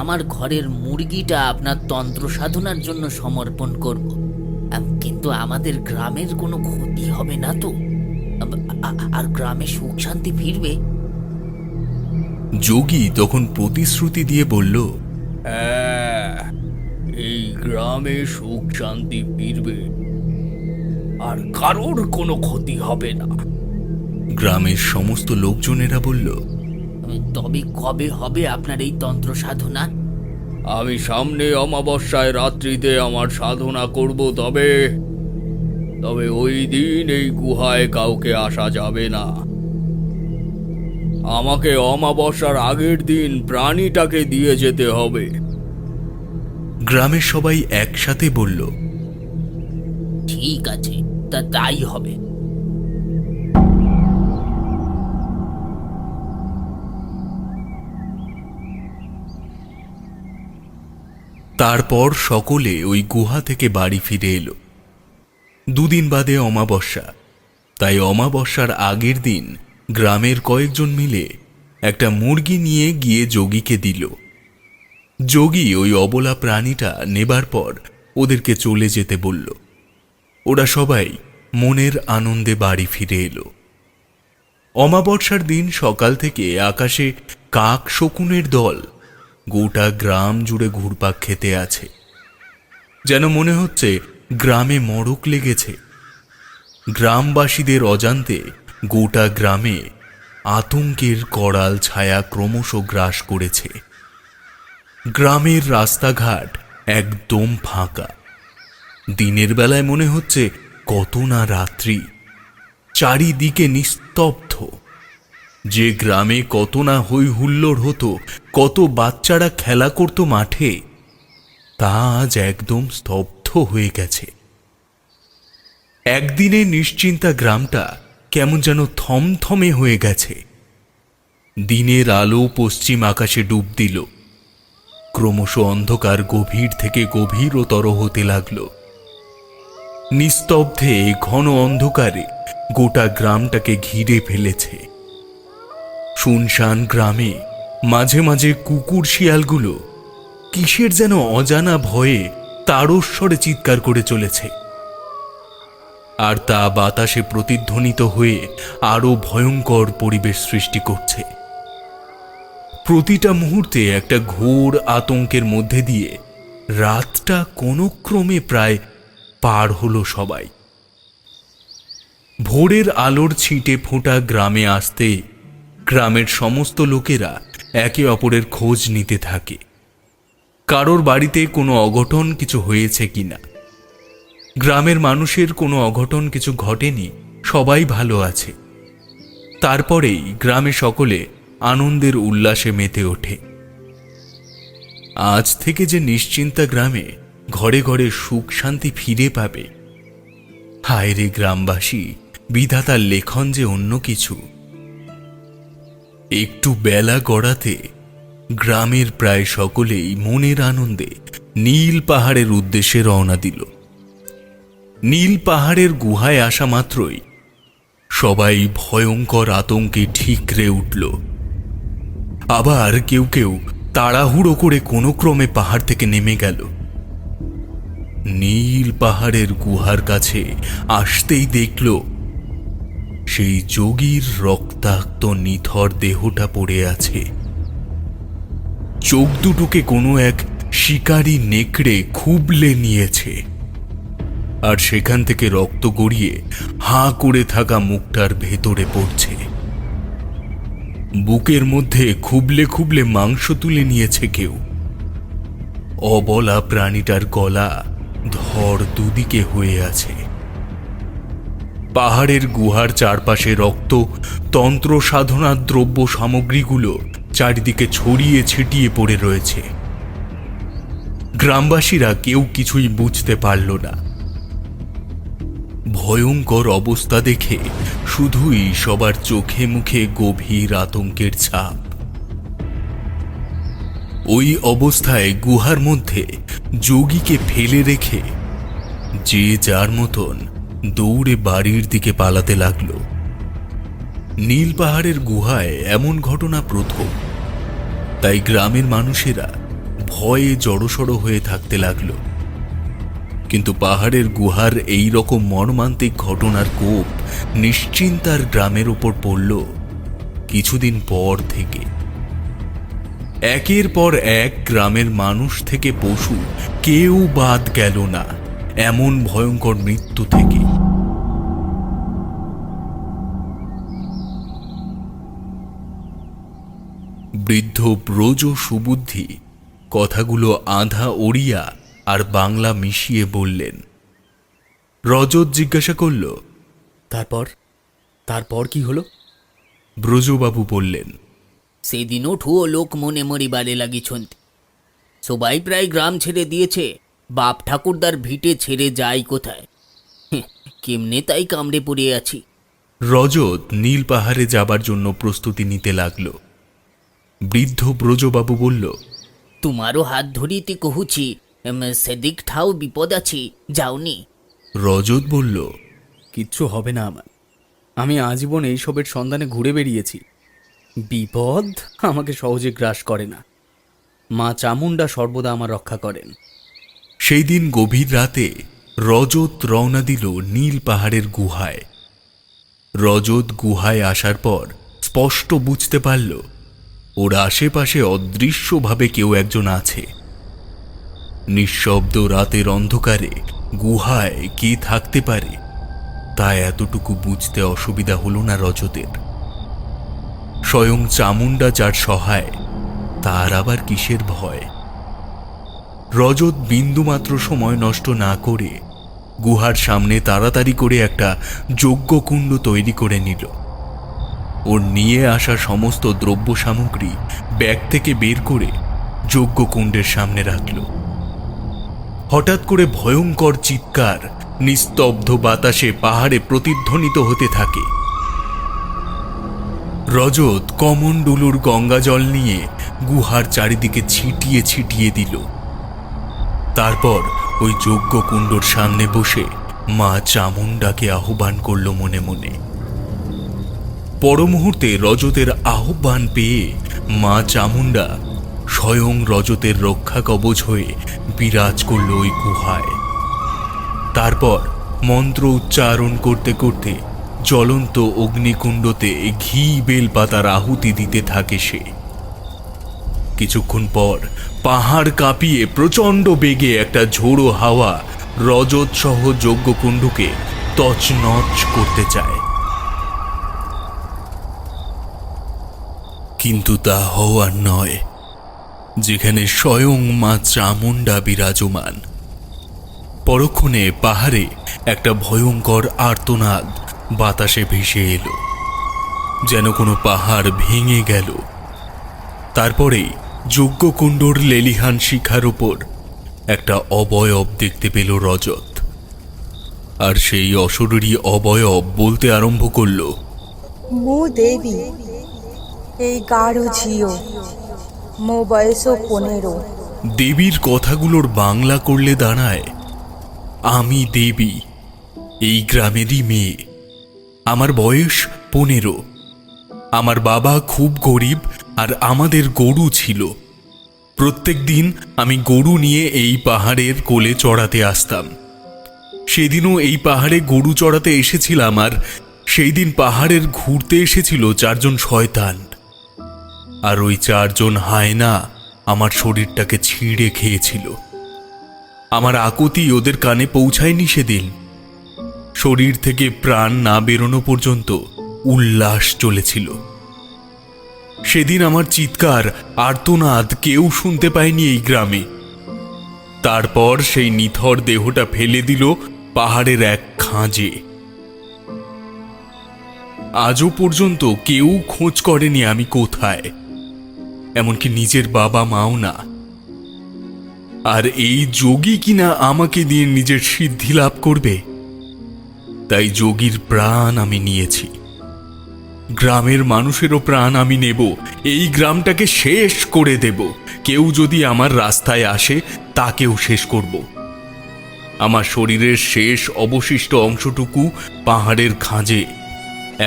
আমার ঘরের মুরগিটা আপনার তন্ত্র সাধনার জন্য সমর্পণ করব, কিন্তু আমাদের গ্রামের কোনো ক্ষতি হবে না তো? আর গ্রামে সুখ শান্তি ফিরবে? যোগী তখন প্রতিশ্রুতি দিয়ে বলল, হ্যাঁ, এই গ্রামে সুখ শান্তি ফিরবে, আর কারোর কোনো ক্ষতি হবে না। গ্রামের সমস্ত লোকজনেরা বলল, তবে কবে হবে আপনার এই তন্ত্র সাধনা? আমি সামনে অমাবস্যায় রাত্রিতে আমার সাধনা করব, তবে ওই দিন এই গুহায় কাউকে আসা যাবে না। আমাকে অমাবস্যার আগের দিন প্রাণীটাকে দিয়ে যেতে হবে। গ্রামের সবাই একসাথে বলল, ঠিক আছে, তাই হবে। তারপর সকলে ওই গুহা থেকে বাড়ি ফিরে এলো। দুদিন বাদে অমাবস্যা। তাই অমাবস্যার আগের দিন গ্রামের কয়েকজন মিলে একটা মুরগি নিয়ে গিয়ে যোগীকে দিল। যোগী ওই অবলা প্রাণীটা নেবার পর ওদেরকে চলে যেতে বলল। ওরা সবাই মনের আনন্দে বাড়ি ফিরে এলো। অমাবস্যার দিন সকাল থেকে আকাশে কাক শকুনের দল গোটা গ্রাম জুড়ে ঘুরপাক খেতে আছে। যেন মনে হচ্ছে গ্রামে মড়ক লেগেছে। গ্রামবাসীদের অজান্তে গোটা গ্রামে আতঙ্কের করাল ছায়া ক্রমশ গ্রাস করেছে। গ্রামের রাস্তাঘাট একদম ফাঁকা। দিনের বেলায় মনে হচ্ছে কত না রাত্রি, চারিদিকে নিস্তব্ধ। যে গ্রামে কত না হই হুল্লোড় হতো, কত বাচ্চারা খেলা করত মাঠে, তা আজ একদম স্তব্ধ হয়ে গেছে। একদিনে নিশ্চিন্তা গ্রামটা কেমন যেন থমথমে হয়ে গেছে। দিনের আলো পশ্চিম আকাশে ডুব দিল। ক্রমশ অন্ধকার গভীর থেকে গভীরতর হতে লাগল। নিস্তব্ধে ঘন অন্ধকারে গোটা গ্রামটাকে ঘিরে ফেলেছে। শুনশান গ্রামে মাঝে মাঝে কুকুর শিয়ালগুলো কিসের যেন অজানা ভয়ে তারস্বরে চিৎকার করে চলেছে, আর তা বাতাসে প্রতিধ্বনিত হয়ে আরো ভয়ঙ্কর পরিবেশ সৃষ্টি করছে। প্রতিটা মুহূর্তে একটা ঘোর আতঙ্কের মধ্যে দিয়ে রাতটা কোনো ক্রমে প্রায় পার হলো সবাই। ভোরের আলোর ছিটে ফোঁটা গ্রামে আসতে গ্রামের সমস্ত লোকেরা একে অপরের খোঁজ নিতে থাকে, কারোর বাড়িতে কোনো অঘটন কিছু হয়েছে কিনা। গ্রামের মানুষের কোনো অঘটন কিছু ঘটেনি, সবাই ভালো আছে। তারপরেই গ্রামে সকলে আনন্দের উল্লাসে মেতে ওঠে। আজ থেকে যে নিশ্চিন্তা গ্রামে ঘরে ঘরে সুখ শান্তি ফিরে পাবে, হায় রে গ্রামবাসী, বিধাতার লেখন যে অন্য কিছু। একটু বেলা গড়াতে গ্রামের প্রায় সকলেই মনের আনন্দে নীল পাহাড়ের উদ্দেশ্যে রওনা দিল। নীল পাহাড়ের গুহায় আসা মাত্রই সবাই ভয়ঙ্কর আতঙ্কে ঠিকরে উঠল। আবার কেউ কেউ তাড়াহুড়ো করে কোনো ক্রমে পাহাড় থেকে নেমে গেল। নীল পাহাড়ের গুহার কাছে আসতেই দেখল সেই যোগীর রক্তাক্ত নিথর দেহটা পড়ে আছে। চোখ দুটোকে কোনো এক শিকারী নেকড়ে খুবলে নিয়েছে, আর সেখান থেকে রক্ত গড়িয়ে হাঁ করে থাকা মুখটার ভেতরে পড়ছে। বুকের মধ্যে খুবলে খুবলে মাংস তুলে নিয়েছে কেউ। অবলা প্রাণীটার গলা ধর দুদিকে হয়ে আছে। পাহাড়ের গুহার চারপাশে রক্ত, তন্ত্র সাধনার দ্রব্য সামগ্রীগুলো চারিদিকে ছড়িয়ে ছিটিয়ে পড়ে রয়েছে। গ্রামবাসীরা কেউ কিছুই বুঝতে পারল না। ভয়ঙ্কর অবস্থা দেখে শুধুই সবার চোখে মুখে গভীর আতঙ্কের ছাপ। ওই অবস্থায় গুহার মধ্যে যোগীকে ফেলে রেখে যে যার মতন দৌড়ে বাড়ির দিকে পালাতে লাগল। নীল পাহাড়ের গুহায় এমন ঘটনা প্রথম, তাই গ্রামের মানুষেরা ভয়ে জড়সড় হয়ে থাকতে লাগল। কিন্তু পাহাড়ের গুহার এই রকম মর্মান্তিক ঘটনার কোপ নিশ্চিন্তার গ্রামের উপর পড়ল কিছুদিন পর থেকে। একের পর এক গ্রামের মানুষ থেকে পশু কেউ বাদ গেল না এমন ভয়ঙ্কর মৃত্যু থেকে। বৃদ্ধ ব্রজ সুবুদ্ধি কথাগুলো আধা ওড়িয়া আর বাংলা মিশিয়ে বললেন। রজত জিজ্ঞাসা করল, তারপর কি হলো? ব্রজবাবু বললেন, সেদিনও ঠুয়ো লোক মনে মরিবারে লাগিছন্তি। সবাই প্রায় গ্রাম ছেড়ে দিয়েছে, বাপ ঠাকুরদার ভিটে ছেড়ে যায় কোথায়? কেমনে তাই কামড়ে পড়ে আছি। রজত নীল পাহাড়ে যাবার জন্য প্রস্তুতি নিতে লাগল। বৃদ্ধ ব্রজবাবু বলল, তোমারও হাত ধরিতে কহুছি, সেদিক ঠাও বিপদ আছে, যাওনি। রজত বলল, কিচ্ছু হবে না আমার। আমি আজীবন এইসবের সন্ধানে ঘুরে বেরিয়েছি, বিপদ আমাকে সহজে গ্রাস করে না। মা চামুণ্ডা সর্বদা আমার রক্ষা করেন। সেই দিন গভীর রাতে রজত রওনা দিল নীল পাহাড়ের গুহায়। রজত গুহায় আসার পর স্পষ্ট বুঝতে পারল ওর আশেপাশে অদৃশ্যভাবে কেউ একজন আছে। নিঃশব্দ রাতের অন্ধকারে গুহায় কে থাকতে পারে তা এতটুকু বুঝতে অসুবিধা হলো না রজতের। স্বয়ং চামুণ্ডা যার সহায়, তার আবার কিসের ভয়? রজত বিন্দুমাত্র সময় নষ্ট না করে গুহার সামনে তাড়াতাড়ি করে একটা যজ্ঞকুণ্ড তৈরি করে নিল। ওর নিয়ে আসা সমস্ত দ্রব্য সামগ্রী ব্যাগ থেকে বের করে যজ্ঞকুণ্ডের সামনে রাখল। হঠাৎ করে ভয়ঙ্কর চিৎকার নিস্তব্ধ বাতাসে পাহাড়ে প্রতিধ্বনিত হতে থাকে। রজত কমণ্ডলুর গঙ্গা জল নিয়ে গুহার চারিদিকে ছিটিয়ে ছিটিয়ে দিল। তারপর ওই যজ্ঞকুণ্ডর সামনে বসে মা চামুণ্ডাকে আহ্বান করল মনে মনে। পর মুহূর্তে রজতের আহ্বান পেয়ে মা চামুণ্ডা স্বয়ং রজতের রক্ষা কবচ হয়ে বিরাজ করল ওই গুহায়। তারপর মন্ত্র উচ্চারণ করতে করতে জ্বলন্ত অগ্নিকুণ্ডতে ঘি বেলপাতার আহুতি দিতে থাকে সে। কিছুক্ষণ পর পাহাড় কাঁপিয়ে প্রচণ্ড বেগে একটা ঝোড়ো হাওয়া রজত সহ যজ্ঞকুণ্ডকে তছনছ করতে চায়, কিন্তু তা হওয়ার নয়, যেখানে স্বয়ং মা চামুণ্ডা বিরাজমান। পরক্ষণে পাহাড়ে একটা ভয়ঙ্কর আর্তনাদ বাতাসে ভেসে এলো, যেন কোনো পাহাড় ভেঙে গেল। তারপরেই যজ্ঞকুণ্ডর লেলিহান শিখার উপর একটা অবয়ব দেখতে পেল রজত। আর সেই অশরীরী অবয়ব বলতে আরম্ভ করল, ମୁଁ ଦେବି এই গাঢ় ঝিও ମୋ ବୟସ 15। দেবীর কথাগুলোর বাংলা করলে দাঁড়ায়, আমি দেবী, এই গ্রামেরই মেয়ে, আমার বয়স 15। আমার বাবা খুব গরিব আর আমাদের গরু ছিল। প্রত্যেক দিন আমি গরু নিয়ে এই পাহাড়ের কোলে চড়াতে আসতাম। সেদিনও এই পাহাড়ে গরু চড়াতে এসেছিলাম, আর সেই দিন পাহাড়ের ঘুরতে এসেছিল 4 জন শয়তান। আর ওই 4 জন হায়না আমার শরীরটাকে ছিঁড়ে খেয়েছিল। আমার আকুতি ওদের কানে পৌঁছায়নি সেদিন। শরীর থেকে প্রাণ না বেরোনো পর্যন্ত উল্লাস চলেছিল। সেদিন আমার চিৎকার আর্তনাদ কেউ শুনতে পায়নি এই গ্রামে। তারপর সেই নিথর দেহটা ফেলে দিল পাহাড়ের এক খাঁজে। আজও পর্যন্ত কেউ খোঁজ করেনি আমি কোথায়, এমনকি নিজের বাবা মাও না। আর এই যোগী কিনা আমাকে দিয়ে নিজের সিদ্ধি লাভ করবে, তাই যোগীর প্রাণ আমি নিয়েছি। গ্রামের মানুষেরও প্রাণ আমি নেব, এই গ্রামটাকে শেষ করে দেব। কেউ যদি আমার রাস্তায় আসে তাকেও শেষ করব। আমার শরীরের শেষ অবশিষ্ট অংশটুকু পাহাড়ের খাঁজে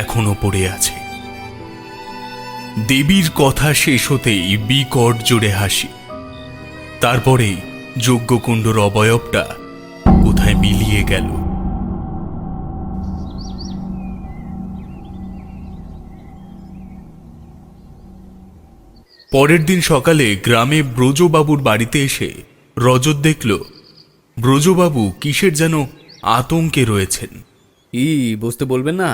এখনো পড়ে আছে। দেবীর কথা শেষ হতেই বিকট জোরে হাসি। তারপরেই যজ্ঞকুণ্ডর অবয়বটা কোথায় মিলিয়ে গেল। পরের দিন সকালে গ্রামে ব্রজবাবুর বাড়িতে এসে রজত দেখল ব্রজবাবু কিসের যেন আতঙ্কে রয়েছেন। বসতে বলবেন না?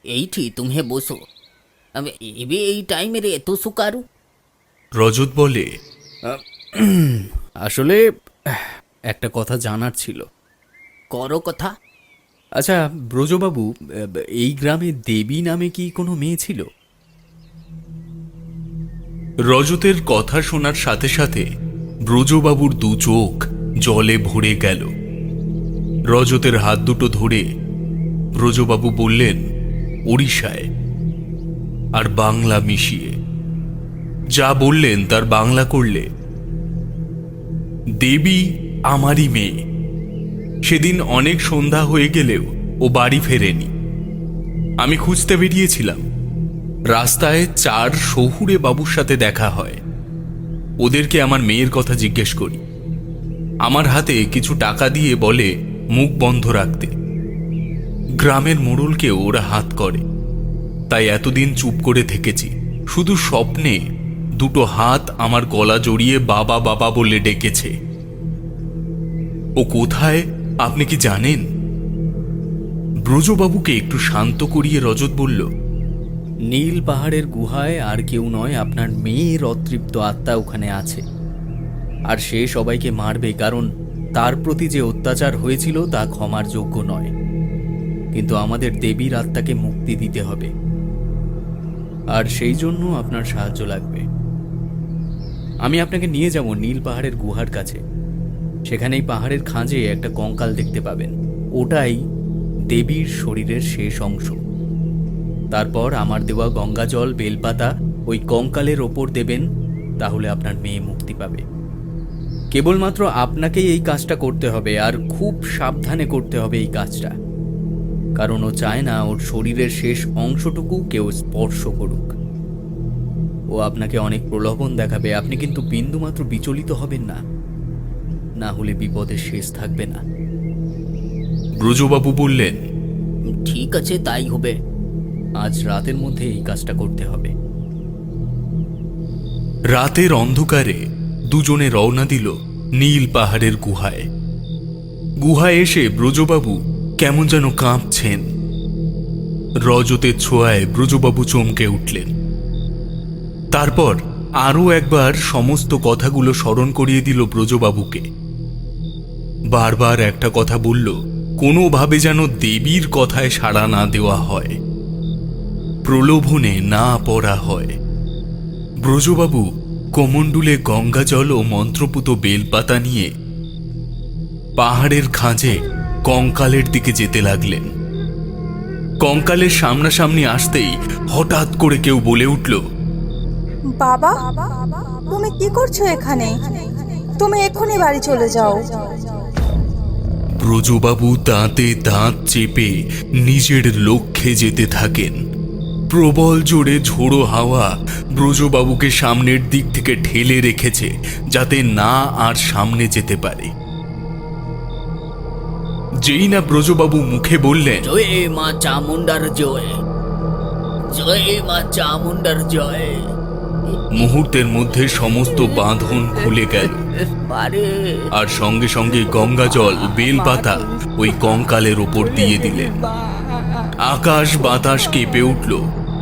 এইଠି ତୁମ୍ଭେ ବସ। ଆମେ ଏବେ ଏଇ ଟାଇମ୍ରେ ଏତ ସୁକାରୁ? রজত বলে, আসলে একটা কথা জানার ছিল। କର କଥା। আচ্ছা ব্রজবাবু, এই গ্রামে দেবী নামে কি কোনো মেয়ে ছিল? রজতের কথা শোনার সাথে সাথে ব্রজবাবুর 2 চোখ জলে ভরে গেল। রজতের হাত দুটো ধরে ব্রজবাবু বললেন, ওড়িশায়, আর বাংলা মিশিয়ে। যা বললেন তার বাংলা করলে, দেবী আমারই মেয়ে। সেদিন অনেক সন্ধ্যা হয়ে গেলেও ও বাড়ি ফেরেনি। আমি খুঁজতে বেরিয়েছিলাম। রাস্তায় 4 শহুরে বাবুর সাথে দেখা হয়। ওদেরকে আমার মেয়ের কথা জিজ্ঞেস করি। আমার হাতে কিছু টাকা দিয়ে বলে মুখ বন্ধ রাখতে। গ্রামের মোড়লকে ওরা হাত করে, তাই এতদিন চুপ করে থেকেছি। শুধু স্বপ্নে 2 হাত আমার গলা জড়িয়ে বাবা বাবা বলে ডেকেছে। ও কোথায় আপনি কি জানেন? ব্রজবাবুকে একটু শান্ত করিয়ে রজত বলল, নীল পাহাড়ের গুহায় আর কেউ নয়, আপনার মেয়ের অতৃপ্ত আত্মা ওখানে আছে। আর সে সবাইকে মারবে, কারণ তার প্রতি যে অত্যাচার হয়েছিল তা ক্ষমার যোগ্য নয়। কিন্তু আমাদের দেবীর আত্মাকে মুক্তি দিতে হবে, আর সেই জন্য আপনার সাহায্য লাগবে। আমি আপনাকে নিয়ে যাব নীল পাহাড়ের গুহার কাছে। সেখানেই পাহাড়ের খাঁজে একটা কঙ্কাল দেখতে পাবেন। ওটাই দেবীর শরীরের শেষ অংশ। তারপর আমার দেওয়া গঙ্গা জল, বেলপাতা ওই কঙ্কালের ওপর দেবেন, তাহলে আপনার মেয়ে মুক্তি পাবে। কেবলমাত্র আপনাকেই এই কাজটা করতে হবে, আর খুব সাবধানে করতে হবে এই কাজটা, কারণ ও চায় না ওর শরীরের শেষ অংশটুকু কেউ স্পর্শ করুক। ও আপনাকে অনেক প্রলোভন দেখাবে, আপনি কিন্তু বিন্দুমাত্র বিচলিত হবেন না, না হলে বিপদের শেষ থাকবে না। ব্রজবাবু বললেন, ঠিক আছে, তাই হবে। আজ রাতের মধ্যে এই কাজটা করতে হবে। রাতের অন্ধকারে দুজনে রওনা দিল নীল পাহাড়ের গুহায়। গুহায় এসে ব্রজবাবু কেমন যেন কাঁপছেন। রজতের ছোঁয়ায় ব্রজবাবু চমকে উঠলেন। তারপর আরও একবার সমস্ত কথাগুলো স্মরণ করিয়ে দিল ব্রজবাবুকে। বারবার একটা কথা বলল, কোনোভাবে যেন দেবীর কথায় সাড়া না দেওয়া হয়, প্রলোভনে না পড়া হয়। ব্রজবাবু কোমণ্ডুলে গঙ্গা জল ও মন্ত্রপুত বেলপাতা নিয়ে পাহাড়ের খাঁজে কঙ্কালের দিকে যেতে লাগলেন। কঙ্কালের সামনাসামনি আসতেই হঠাৎ করে কেউ বলে উঠল, বাবা, তুমি কি করছো এখানে? তুমি এক্ষুনি বাড়ি চলে যাও। ব্রজবাবু দাঁতে দাঁত চেপে নিজের লক্ষ্যে যেতে থাকেন। প্রবল জোরে ঝোড়ো হাওয়া ব্রজবাবুকে সামনের দিক থেকে ঠেলে রেখেছে, যাতে না আর সামনে যেতে পারে। যেই না ব্রজবাবু মুখে বললেন, জয় মা চামুন্ডার জয়, জয় মা চামুন্ডার জয়, মুহূর্তের মধ্যে সমস্ত বাঁধন খুলে গেল, আর সঙ্গে সঙ্গে গঙ্গা জল, বেলপাতা ওই কঙ্কালের ওপর দিয়ে দিলেন। আকাশ বাতাস কেঁপে উঠল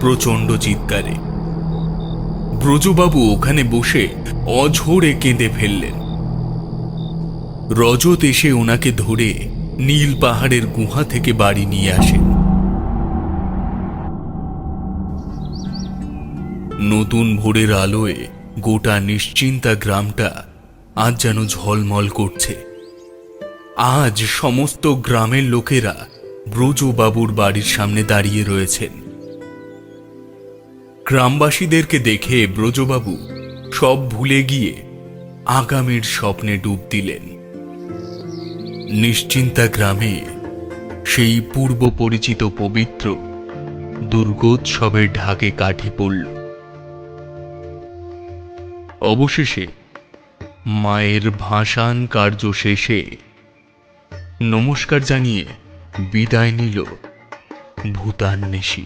প্রচণ্ড চিৎকারে। ব্রজবাবু ওখানে বসে অঝোরে কেঁদে ফেললেন। রজত এসে ওনাকে ধরে নীল পাহাড়ের গুহা থেকে বাড়ি নিয়ে আসেন। নতুন ভোরের আলোয় গোটা নিশ্চিন্তা গ্রামটা আজ যেন ঝলমল করছে। আজ সমস্ত গ্রামের লোকেরা ব্রজবাবুর বাড়ির সামনে দাঁড়িয়ে রয়েছেন। গ্রামবাসীদেরকে দেখে ব্রজবাবু সব ভুলে গিয়ে আগামীর স্বপ্নে ডুব দিলেন। নিশ্চিন্তা গ্রামে সেই পূর্ব পরিচিত পবিত্র দুর্গোৎসবের ঢাকে কাঠি পড়ল। অবশেষে মায়ের ভাসান কার্য শেষে নমস্কার জানিয়ে বিদায় নিল ভূতান্বেষী।